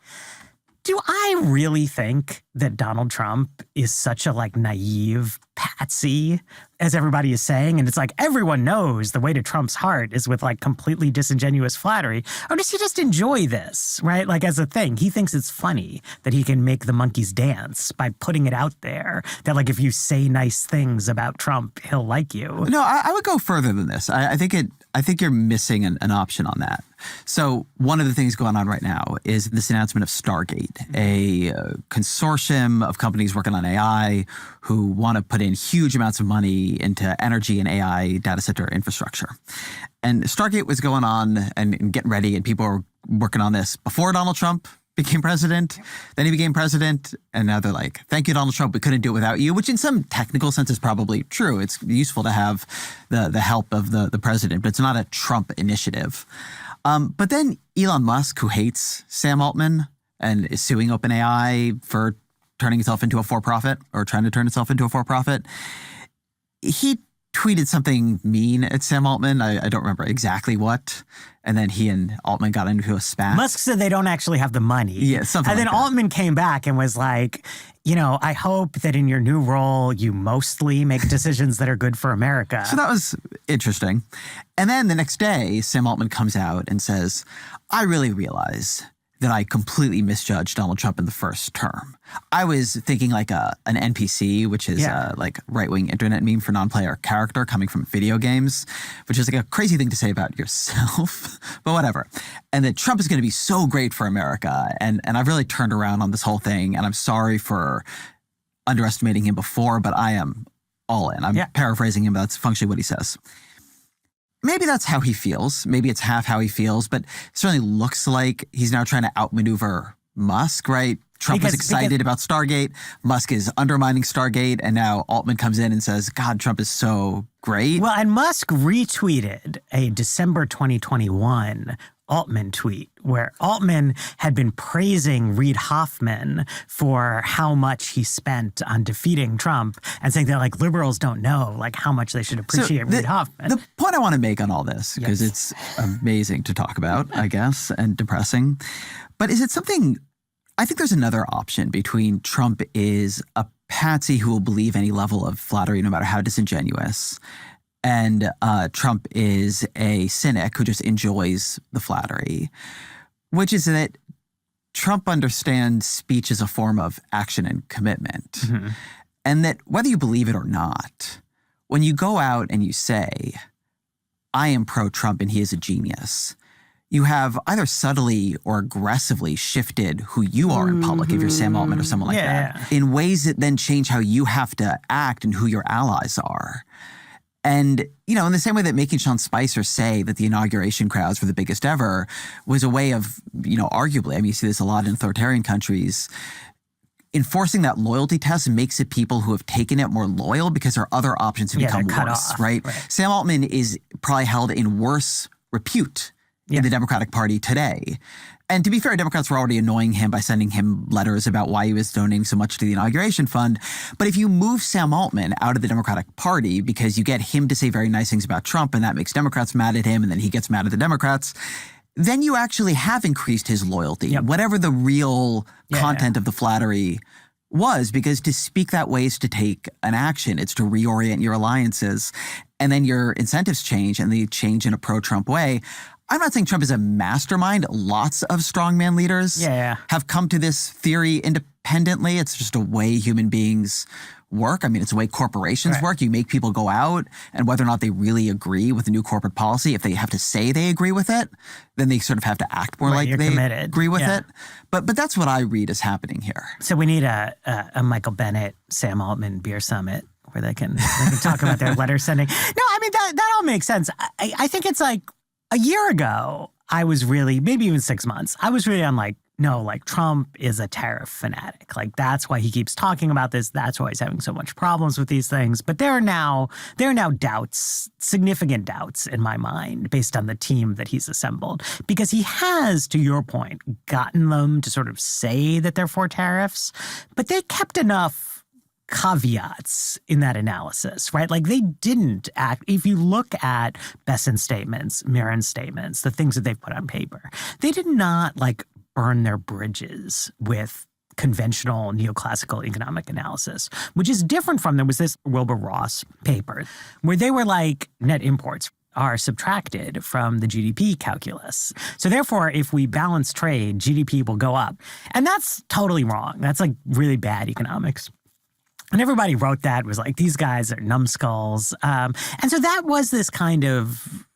do I really think that Donald Trump is such a like naive patsy as everybody is saying? And it's like everyone knows the way to Trump's heart is with like completely disingenuous flattery. Or does he just enjoy this, right? Like as a thing, he thinks it's funny that he can make the monkeys dance by putting it out there that like if you say nice things about Trump, he'll like you. No, I would go further than this. I think you're missing an option on that. So one of the things going on right now is this announcement of Stargate, a consortium of companies working on AI who want to put in huge amounts of money into energy and AI data center infrastructure. And Stargate was going on and getting ready, and people were working on this before Donald Trump became president. Then he became president, and now they're like, thank you, Donald Trump. We couldn't do it without you, which in some technical sense is probably true. It's useful to have the help of the president, but it's not a Trump initiative. But then Elon Musk, who hates Sam Altman and is suing OpenAI for turning itself into a for-profit or trying to turn itself into a for-profit, he tweeted something mean at Sam Altman. I don't remember exactly what. And then he and Altman got into a spat. Musk said they don't actually have the money. Yeah, something And like then that. Altman came back and was like, I hope that in your new role, you mostly make decisions that are good for America. So that was interesting. And then the next day, Sam Altman comes out and says, I really realize that I completely misjudged Donald Trump in the first term. I was thinking like an NPC, which is like right-wing internet meme for non-player character coming from video games, which is like a crazy thing to say about yourself, but whatever. And that Trump is going to be so great for America. And I've really turned around on this whole thing, and I'm sorry for underestimating him before, but I am all in. I'm paraphrasing him, but that's functionally what he says. Maybe that's how he feels. Maybe it's half how he feels, but it certainly looks like he's now trying to outmaneuver Musk, right? Trump was excited about Stargate. Musk is undermining Stargate. And now Altman comes in and says, God, Trump is so great. Well, and Musk retweeted a December 2021 Altman tweet where Altman had been praising Reid Hoffman for how much he spent on defeating Trump and saying that like liberals don't know like how much they should appreciate Reid Hoffman. The point I want to make on all this, because it's amazing to talk about, I guess, and depressing, but is it something, I think there's another option between Trump is a patsy who will believe any level of flattery no matter how disingenuous, and Trump is a cynic who just enjoys the flattery, which is that Trump understands speech as a form of action and commitment. Mm-hmm. And that whether you believe it or not, when you go out and you say, I am pro-Trump and he is a genius, you have either subtly or aggressively shifted who you are in public, if you're Sam Altman or someone like that, in ways that then change how you have to act and who your allies are. And, in the same way that making Sean Spicer say that the inauguration crowds were the biggest ever was a way of, arguably, you see this a lot in authoritarian countries, enforcing that loyalty test makes it people who have taken it more loyal because their other options have become worse, right? Sam Altman is probably held in worse repute in the Democratic Party today. And to be fair, Democrats were already annoying him by sending him letters about why he was donating so much to the inauguration fund. But if you move Sam Altman out of the Democratic Party because you get him to say very nice things about Trump and that makes Democrats mad at him and then he gets mad at the Democrats, then you actually have increased his loyalty, whatever the real content of the flattery was, because to speak that way is to take an action. It's to reorient your alliances. And then your incentives change and they change in a pro-Trump way. I'm not saying Trump is a mastermind. Lots of strongman leaders have come to this theory independently. It's just a way human beings work. It's a way corporations work. You make people go out, and whether or not they really agree with the new corporate policy, if they have to say they agree with it, then they sort of have to act more like they agree with it. But that's what I read is happening here. So we need a Michael Bennett, Sam Altman beer summit where they can talk about their letter sending. No, that all makes sense. I think it's like, a year ago, I was really, maybe even 6 months, I was really on like no, like Trump is a tariff fanatic. Like that's why he keeps talking about this. That's why he's having so much problems with these things. But there are now doubts, significant doubts in my mind based on the team that he's assembled. Because he has, to your point, gotten them to sort of say that they're for tariffs, but they kept enough caveats in that analysis, right? Like they didn't act. If you look at Besson's statements, Mirren's statements, the things that they've put on paper, they did not like burn their bridges with conventional neoclassical economic analysis, which is different from, there was this Wilbur Ross paper where they were like net imports are subtracted from the GDP calculus. So therefore, if we balance trade, GDP will go up. And that's totally wrong. That's like really bad economics. And everybody wrote that, was like, these guys are numbskulls. And so that was this kind of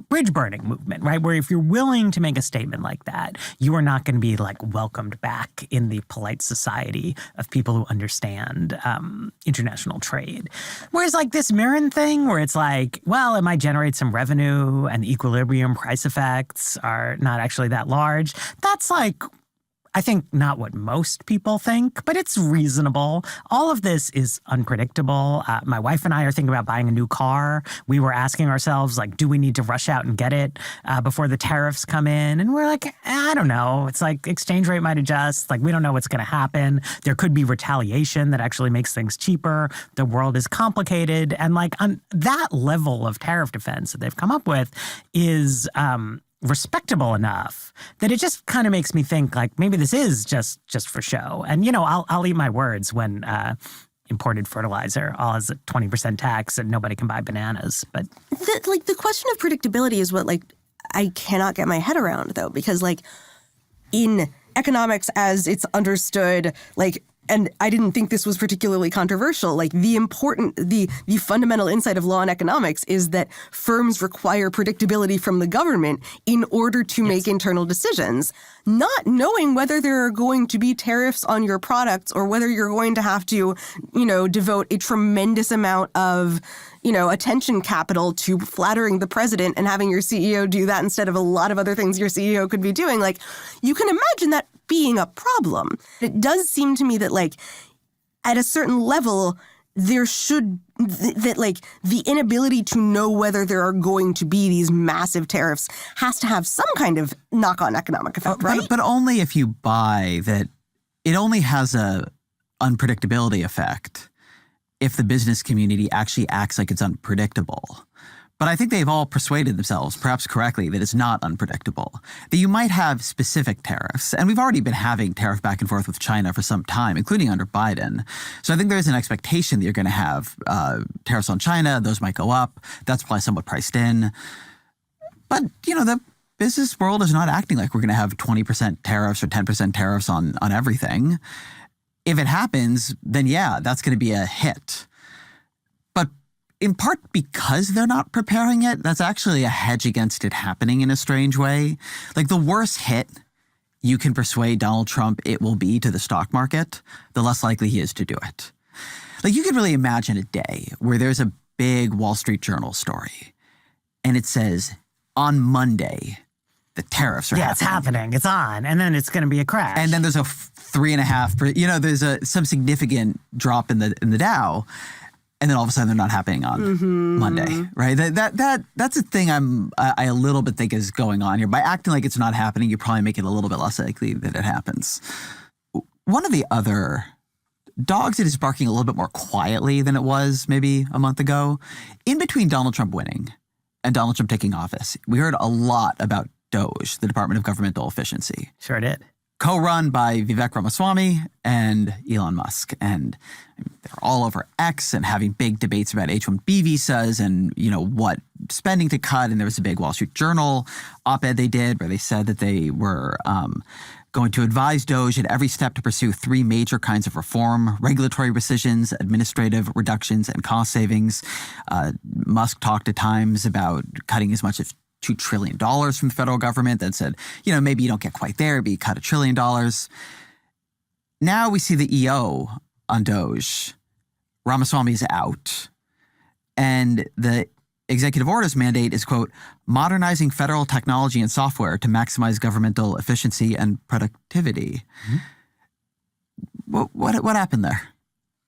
bridge burning movement, right? Where if you're willing to make a statement like that, you are not going to be like welcomed back in the polite society of people who understand international trade. Whereas like this Mirren thing where it's like, well, it might generate some revenue and the equilibrium price effects are not actually that large. That's like, I think not what most people think, but it's reasonable. All of this is unpredictable. My wife and I are thinking about buying a new car. We were asking ourselves, like, do we need to rush out and get it before the tariffs come in? And we're like, I don't know. It's like exchange rate might adjust. Like, we don't know what's going to happen. There could be retaliation that actually makes things cheaper. The world is complicated. And like on that level of tariff defense that they've come up with is respectable enough that it just kind of makes me think like maybe this is just for show. And, you know, I'll eat my words when imported fertilizer all has a 20% tax and nobody can buy bananas. But the question of predictability is what like I cannot get my head around, though, because like in economics as it's understood, like, and I didn't think this was particularly controversial. Like the fundamental insight of law and economics is that firms require predictability from the government in order to make internal decisions. Not knowing whether there are going to be tariffs on your products or whether you're going to have to, you know, devote a tremendous amount of, you know, attention capital to flattering the president and having your CEO do that instead of a lot of other things your CEO could be doing. Like, you can imagine that being a problem. It does seem to me that, like, at a certain level, there should, that like the inability to know whether there are going to be these massive tariffs has to have some kind of knock-on economic effect, right? But only if you buy that it only has a unpredictability effect if the business community actually acts like it's unpredictable. But I think they've all persuaded themselves, perhaps correctly, that it's not unpredictable. That you might have specific tariffs, and we've already been having tariff back and forth with China for some time, including under Biden. So I think there is an expectation that you're going to have tariffs on China. Those might go up. That's probably somewhat priced in. But, you know, the business world is not acting like we're going to have 20% tariffs or 10% tariffs on everything. If it happens, then yeah, that's going to be a hit. In part because they're not preparing it, that's actually a hedge against it happening in a strange way. Like, the worse hit you can persuade Donald Trump it will be to the stock market, the less likely he is to do it. Like, you could really imagine a day where there's a big Wall Street Journal story, and it says, on Monday, the tariffs are happening. Yeah, it's happening. It's on. And then it's going to be a crash. And then there's a 3.5%, you know, there's some significant drop in the Dow. And then all of a sudden they're not happening on Monday, right? That's a thing I a little bit think is going on here. By acting like it's not happening, you probably make it a little bit less likely that it happens. One of the other dogs that is barking a little bit more quietly than it was maybe a month ago, in between Donald Trump winning and Donald Trump taking office, we heard a lot about DOGE, the Department of Governmental Efficiency. Sure did. Co-run by Vivek Ramaswamy and Elon Musk. And they're all over X and having big debates about H-1B visas and, you know, what spending to cut. And there was a big Wall Street Journal op-ed they did where they said that they were going to advise DOGE at every step to pursue 3 major kinds of reform: regulatory rescissions, administrative reductions, and cost savings. Musk talked at times about cutting as much as $2 trillion from the federal government, then said, you know, maybe you don't get quite there, but you cut $1 trillion. Now we see the EO on DOGE. Ramaswamy is out. And the executive order's mandate is, quote, modernizing federal technology and software to maximize governmental efficiency and productivity. What happened there?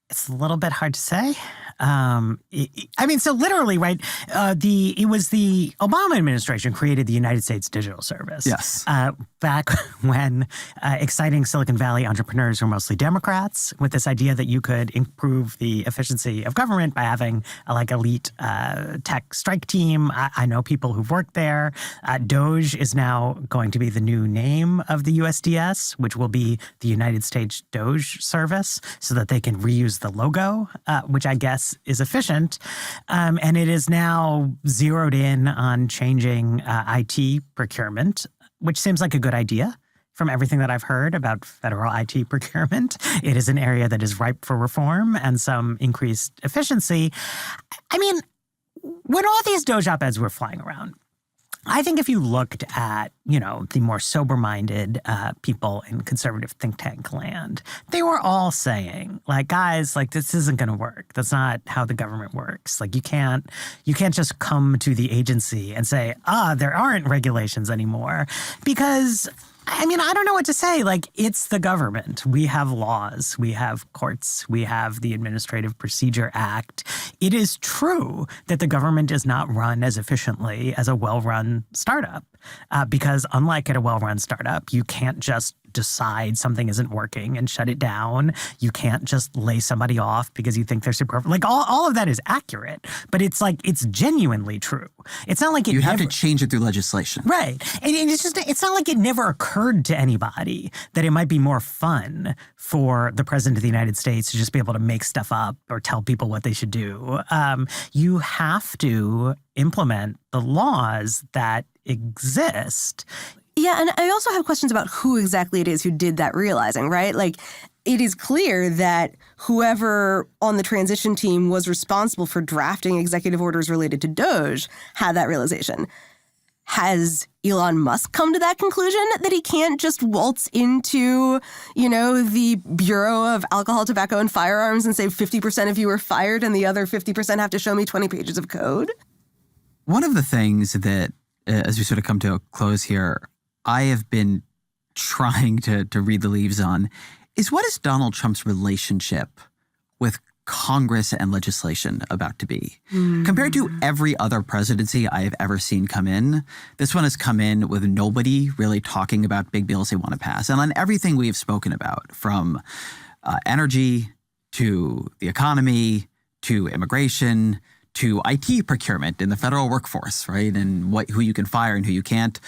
It's a little bit hard to say. So literally, right, it was the Obama administration created the United States Digital Service. Yes. Back when exciting Silicon Valley entrepreneurs were mostly Democrats, with this idea that you could improve the efficiency of government by having elite tech strike team. I know people who've worked there. Doge is now going to be the new name of the USDS, which will be the United States Doge Service, so that they can reuse the logo, which I guess is efficient. And it is now zeroed in on changing IT procurement, which seems like a good idea. From everything that I've heard about federal IT procurement, it is an area that is ripe for reform and some increased efficiency. I mean, when all these Doge op-eds were flying around, I think if you looked at, the more sober-minded people in conservative think tank land, they were all saying, guys, this isn't going to work. That's not how the government works. You can't just come to the agency and say, there aren't regulations anymore, because I don't know what to say. It's the government. We have laws. We have courts. We have the Administrative Procedure Act. It is true that the government is not run as efficiently as a well-run startup. Because unlike at a well-run startup, you can't just decide something isn't working and shut it down. You can't just lay somebody off because you think they're super. All of that is accurate, but it's genuinely true. It's not like you have to change it through legislation. Right. And it's not like it never occurred to anybody that it might be more fun for the president of the United States to just be able to make stuff up or tell people what they should do. You have to implement the laws that exist. Yeah, and I also have questions about who exactly it is who did that realizing, right? It is clear that whoever on the transition team was responsible for drafting executive orders related to Doge had that realization. Has Elon Musk come to that conclusion that he can't just waltz into, the Bureau of Alcohol, Tobacco, and Firearms and say 50% of you are fired and the other 50% have to show me 20 pages of code? One of the things that, as we sort of come to a close here, I have been trying to read the leaves on is, what is Donald Trump's relationship with Congress and legislation about to be? Compared to every other presidency I have ever seen come in, this one has come in with nobody really talking about big bills they want to pass. And on everything we have spoken about, from energy to the economy to immigration to IT procurement in the federal workforce, right? And who you can fire and who you can't.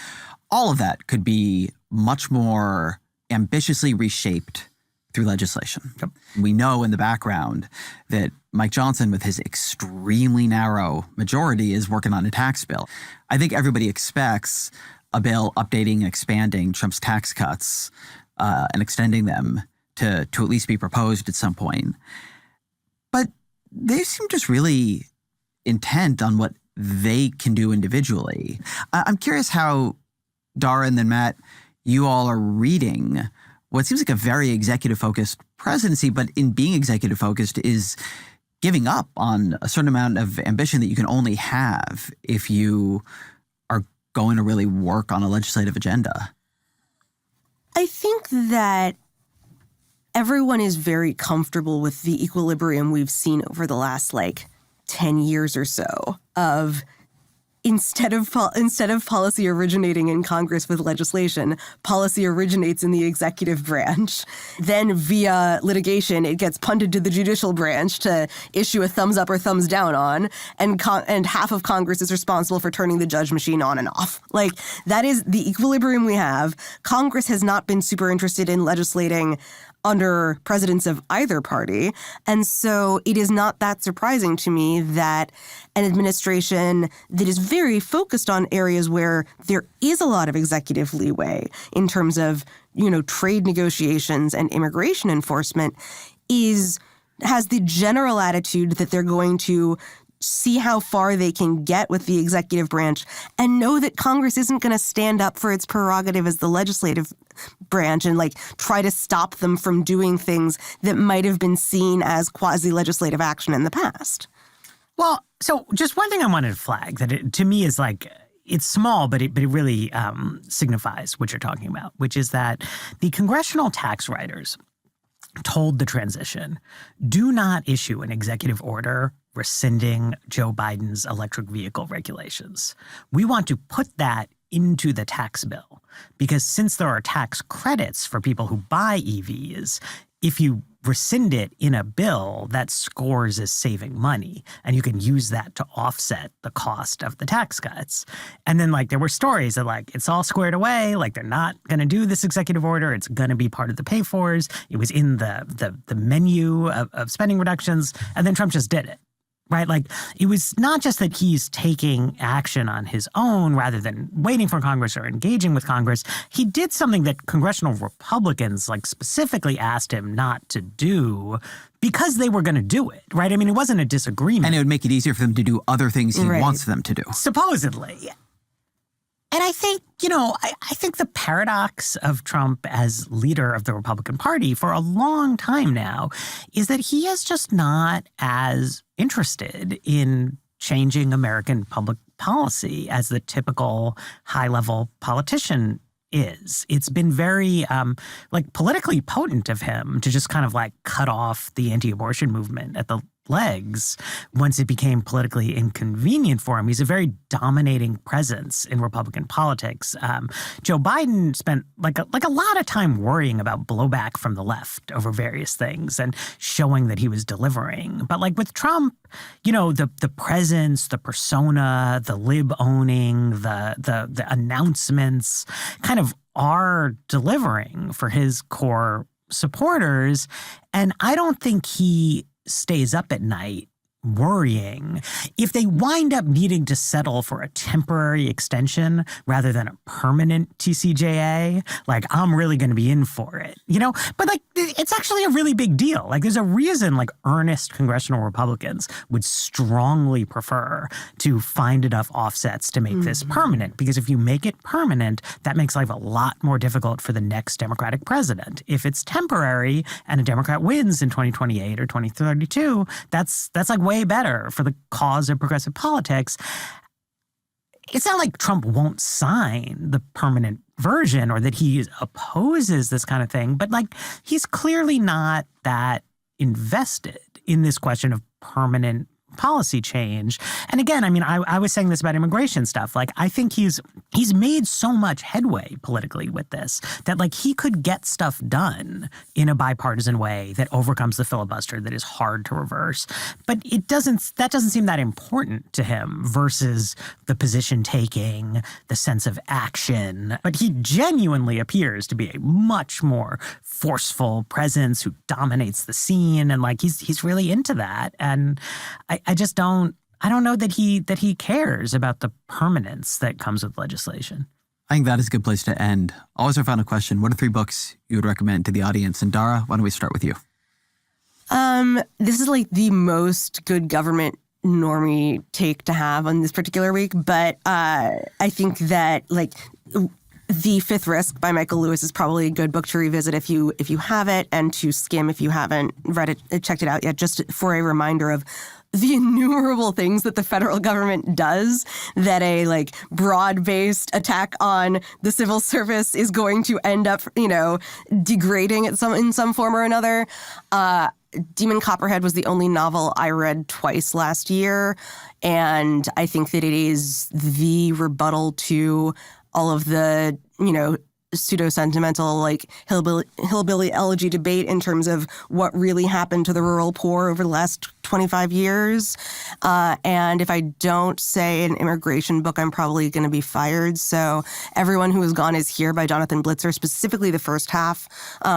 All of that could be much more ambitiously reshaped through legislation. Yep. We know in the background that Mike Johnson, with his extremely narrow majority, is working on a tax bill. I think everybody expects a bill updating and expanding Trump's tax cuts and extending them to at least be proposed at some point. But they seem just really intent on what they can do individually. I'm curious how, Dara and then Matt, you all are reading what seems like a very executive-focused presidency, but in being executive-focused is giving up on a certain amount of ambition that you can only have if you are going to really work on a legislative agenda. I think that everyone is very comfortable with the equilibrium we've seen over the last 10 years or so of instead of policy originating in Congress with legislation, policy originates in the executive branch. Then via litigation, it gets punted to the judicial branch to issue a thumbs up or thumbs down on, and half of Congress is responsible for turning the judge machine on and off. That is the equilibrium we have. Congress has not been super interested in legislating under presidents of either party. And so it is not that surprising to me that an administration that is very focused on areas where there is a lot of executive leeway in terms of, trade negotiations and immigration enforcement has the general attitude that they're going to see how far they can get with the executive branch and know that Congress isn't going to stand up for its prerogative as the legislative branch and try to stop them from doing things that might have been seen as quasi-legislative action in the past. Well, So just one thing I wanted to flag that to me is like, it's small, but it really signifies what you're talking about, which is that the congressional tax writers told the transition, do not issue an executive order rescinding Joe Biden's electric vehicle regulations. We want to put that into the tax bill because since there are tax credits for people who buy EVs, if you rescind it in a bill, that scores as saving money. And you can use that to offset the cost of the tax cuts. And then there were stories that it's all squared away. They're not going to do this executive order. It's going to be part of the pay-fors. It was in the menu of spending reductions. And then Trump just did it. Right? It was not just that he's taking action on his own rather than waiting for Congress or engaging with Congress. He did something that congressional Republicans specifically asked him not to do because they were going to do it, right? I mean, it wasn't a disagreement. And it would make it easier for them to do other things he wants them to do. Supposedly. And I think, I think the paradox of Trump as leader of the Republican Party for a long time now is that he is just not as interested in changing American public policy as the typical high-level politician is. It's been very politically potent of him to just kind of cut off the anti-abortion movement at the legs once it became politically inconvenient for him. He's a very dominating presence in Republican politics. Joe Biden spent a lot of time worrying about blowback from the left over various things and showing that he was delivering. But with Trump, the presence, the persona, the lib owning, the announcements kind of are delivering for his core supporters. And I don't think he stays up at night worrying if they wind up needing to settle for a temporary extension rather than a permanent TCJA. I'm really going to be in for it, But it's actually a really big deal. There's a reason earnest congressional Republicans would strongly prefer to find enough offsets to make this permanent. Because if you make it permanent, that makes life a lot more difficult for the next Democratic president. If it's temporary and a Democrat wins in 2028 or 2032, that's way better for the cause of progressive politics. It's not like Trump won't sign the permanent version or that he opposes this kind of thing, but he's clearly not that invested in this question of permanent policy change. And again, I mean, I was saying this about immigration stuff. I think he's made so much headway politically with this that he could get stuff done in a bipartisan way that overcomes the filibuster that is hard to reverse. But that doesn't seem that important to him versus the position taking, the sense of action. But he genuinely appears to be a much more forceful presence who dominates the scene. And he's really into that. And I just don't know that he cares about the permanence that comes with legislation. I think that is a good place to end. Always our final question. What are 3 books you would recommend to the audience? And Dara, why don't we start with you? This is the most good government normie take to have on this particular week. But I think that The Fifth Risk by Michael Lewis is probably a good book to revisit if you have it, and to skim if you haven't read it, checked it out yet, just for a reminder of the innumerable things that the federal government does that a broad-based attack on the civil service is going to end up, degrading it in some form or another. Demon Copperhead was the only novel I read twice last year, and I think that it is the rebuttal to all of the, pseudo-sentimental, hillbilly elegy debate in terms of what really happened to the rural poor over the last 25 years. And if I don't say an immigration book, I'm probably going to be fired. So Everyone Who Is Gone Is Here by Jonathan Blitzer, specifically the first half,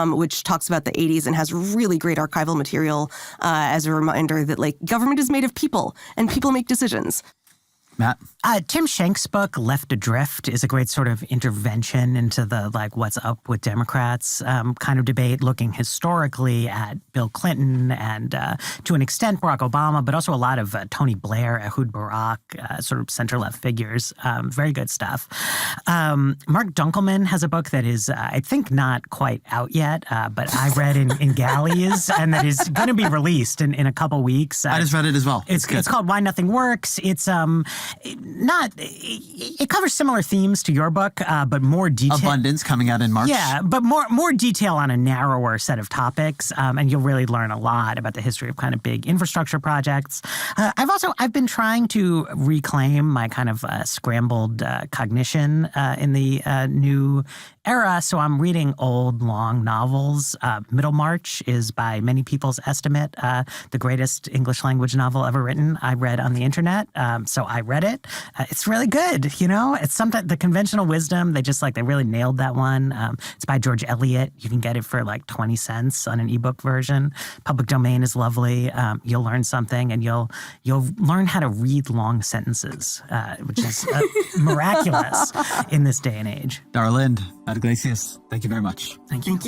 which talks about the 80s and has really great archival material as a reminder that, government is made of people and people make decisions. Matt? Tim Schenk's book, Left Adrift, is a great sort of intervention into the, what's up with Democrats kind of debate, looking historically at Bill Clinton and, to an extent, Barack Obama, but also a lot of Tony Blair, Ehud Barak, sort of center-left figures. Very good stuff. Mark Dunkelman has a book that is, I think, not quite out yet, but I read in galleys, and that is going to be released in a couple weeks. I just read it as well. It's called Why Nothing Works. It's it covers similar themes to your book, but more detail. Abundance coming out in March. Yeah, but more detail on a narrower set of topics, and you'll really learn a lot about the history of kind of big infrastructure projects. I've been trying to reclaim my kind of scrambled cognition in the new era, so I'm reading old, long novels. Middlemarch is, by many people's estimate, the greatest English language novel ever written. I read on the internet, so I read it. It's really good, you know? It's sometimes the conventional wisdom, they really nailed that one. It's by George Eliot. You can get it for 20 cents on an ebook version. Public domain is lovely. You'll learn something, and you'll learn how to read long sentences, which is miraculous in this day and age. Dara Lind, Matt Iglesias, thank you very much. Thank you.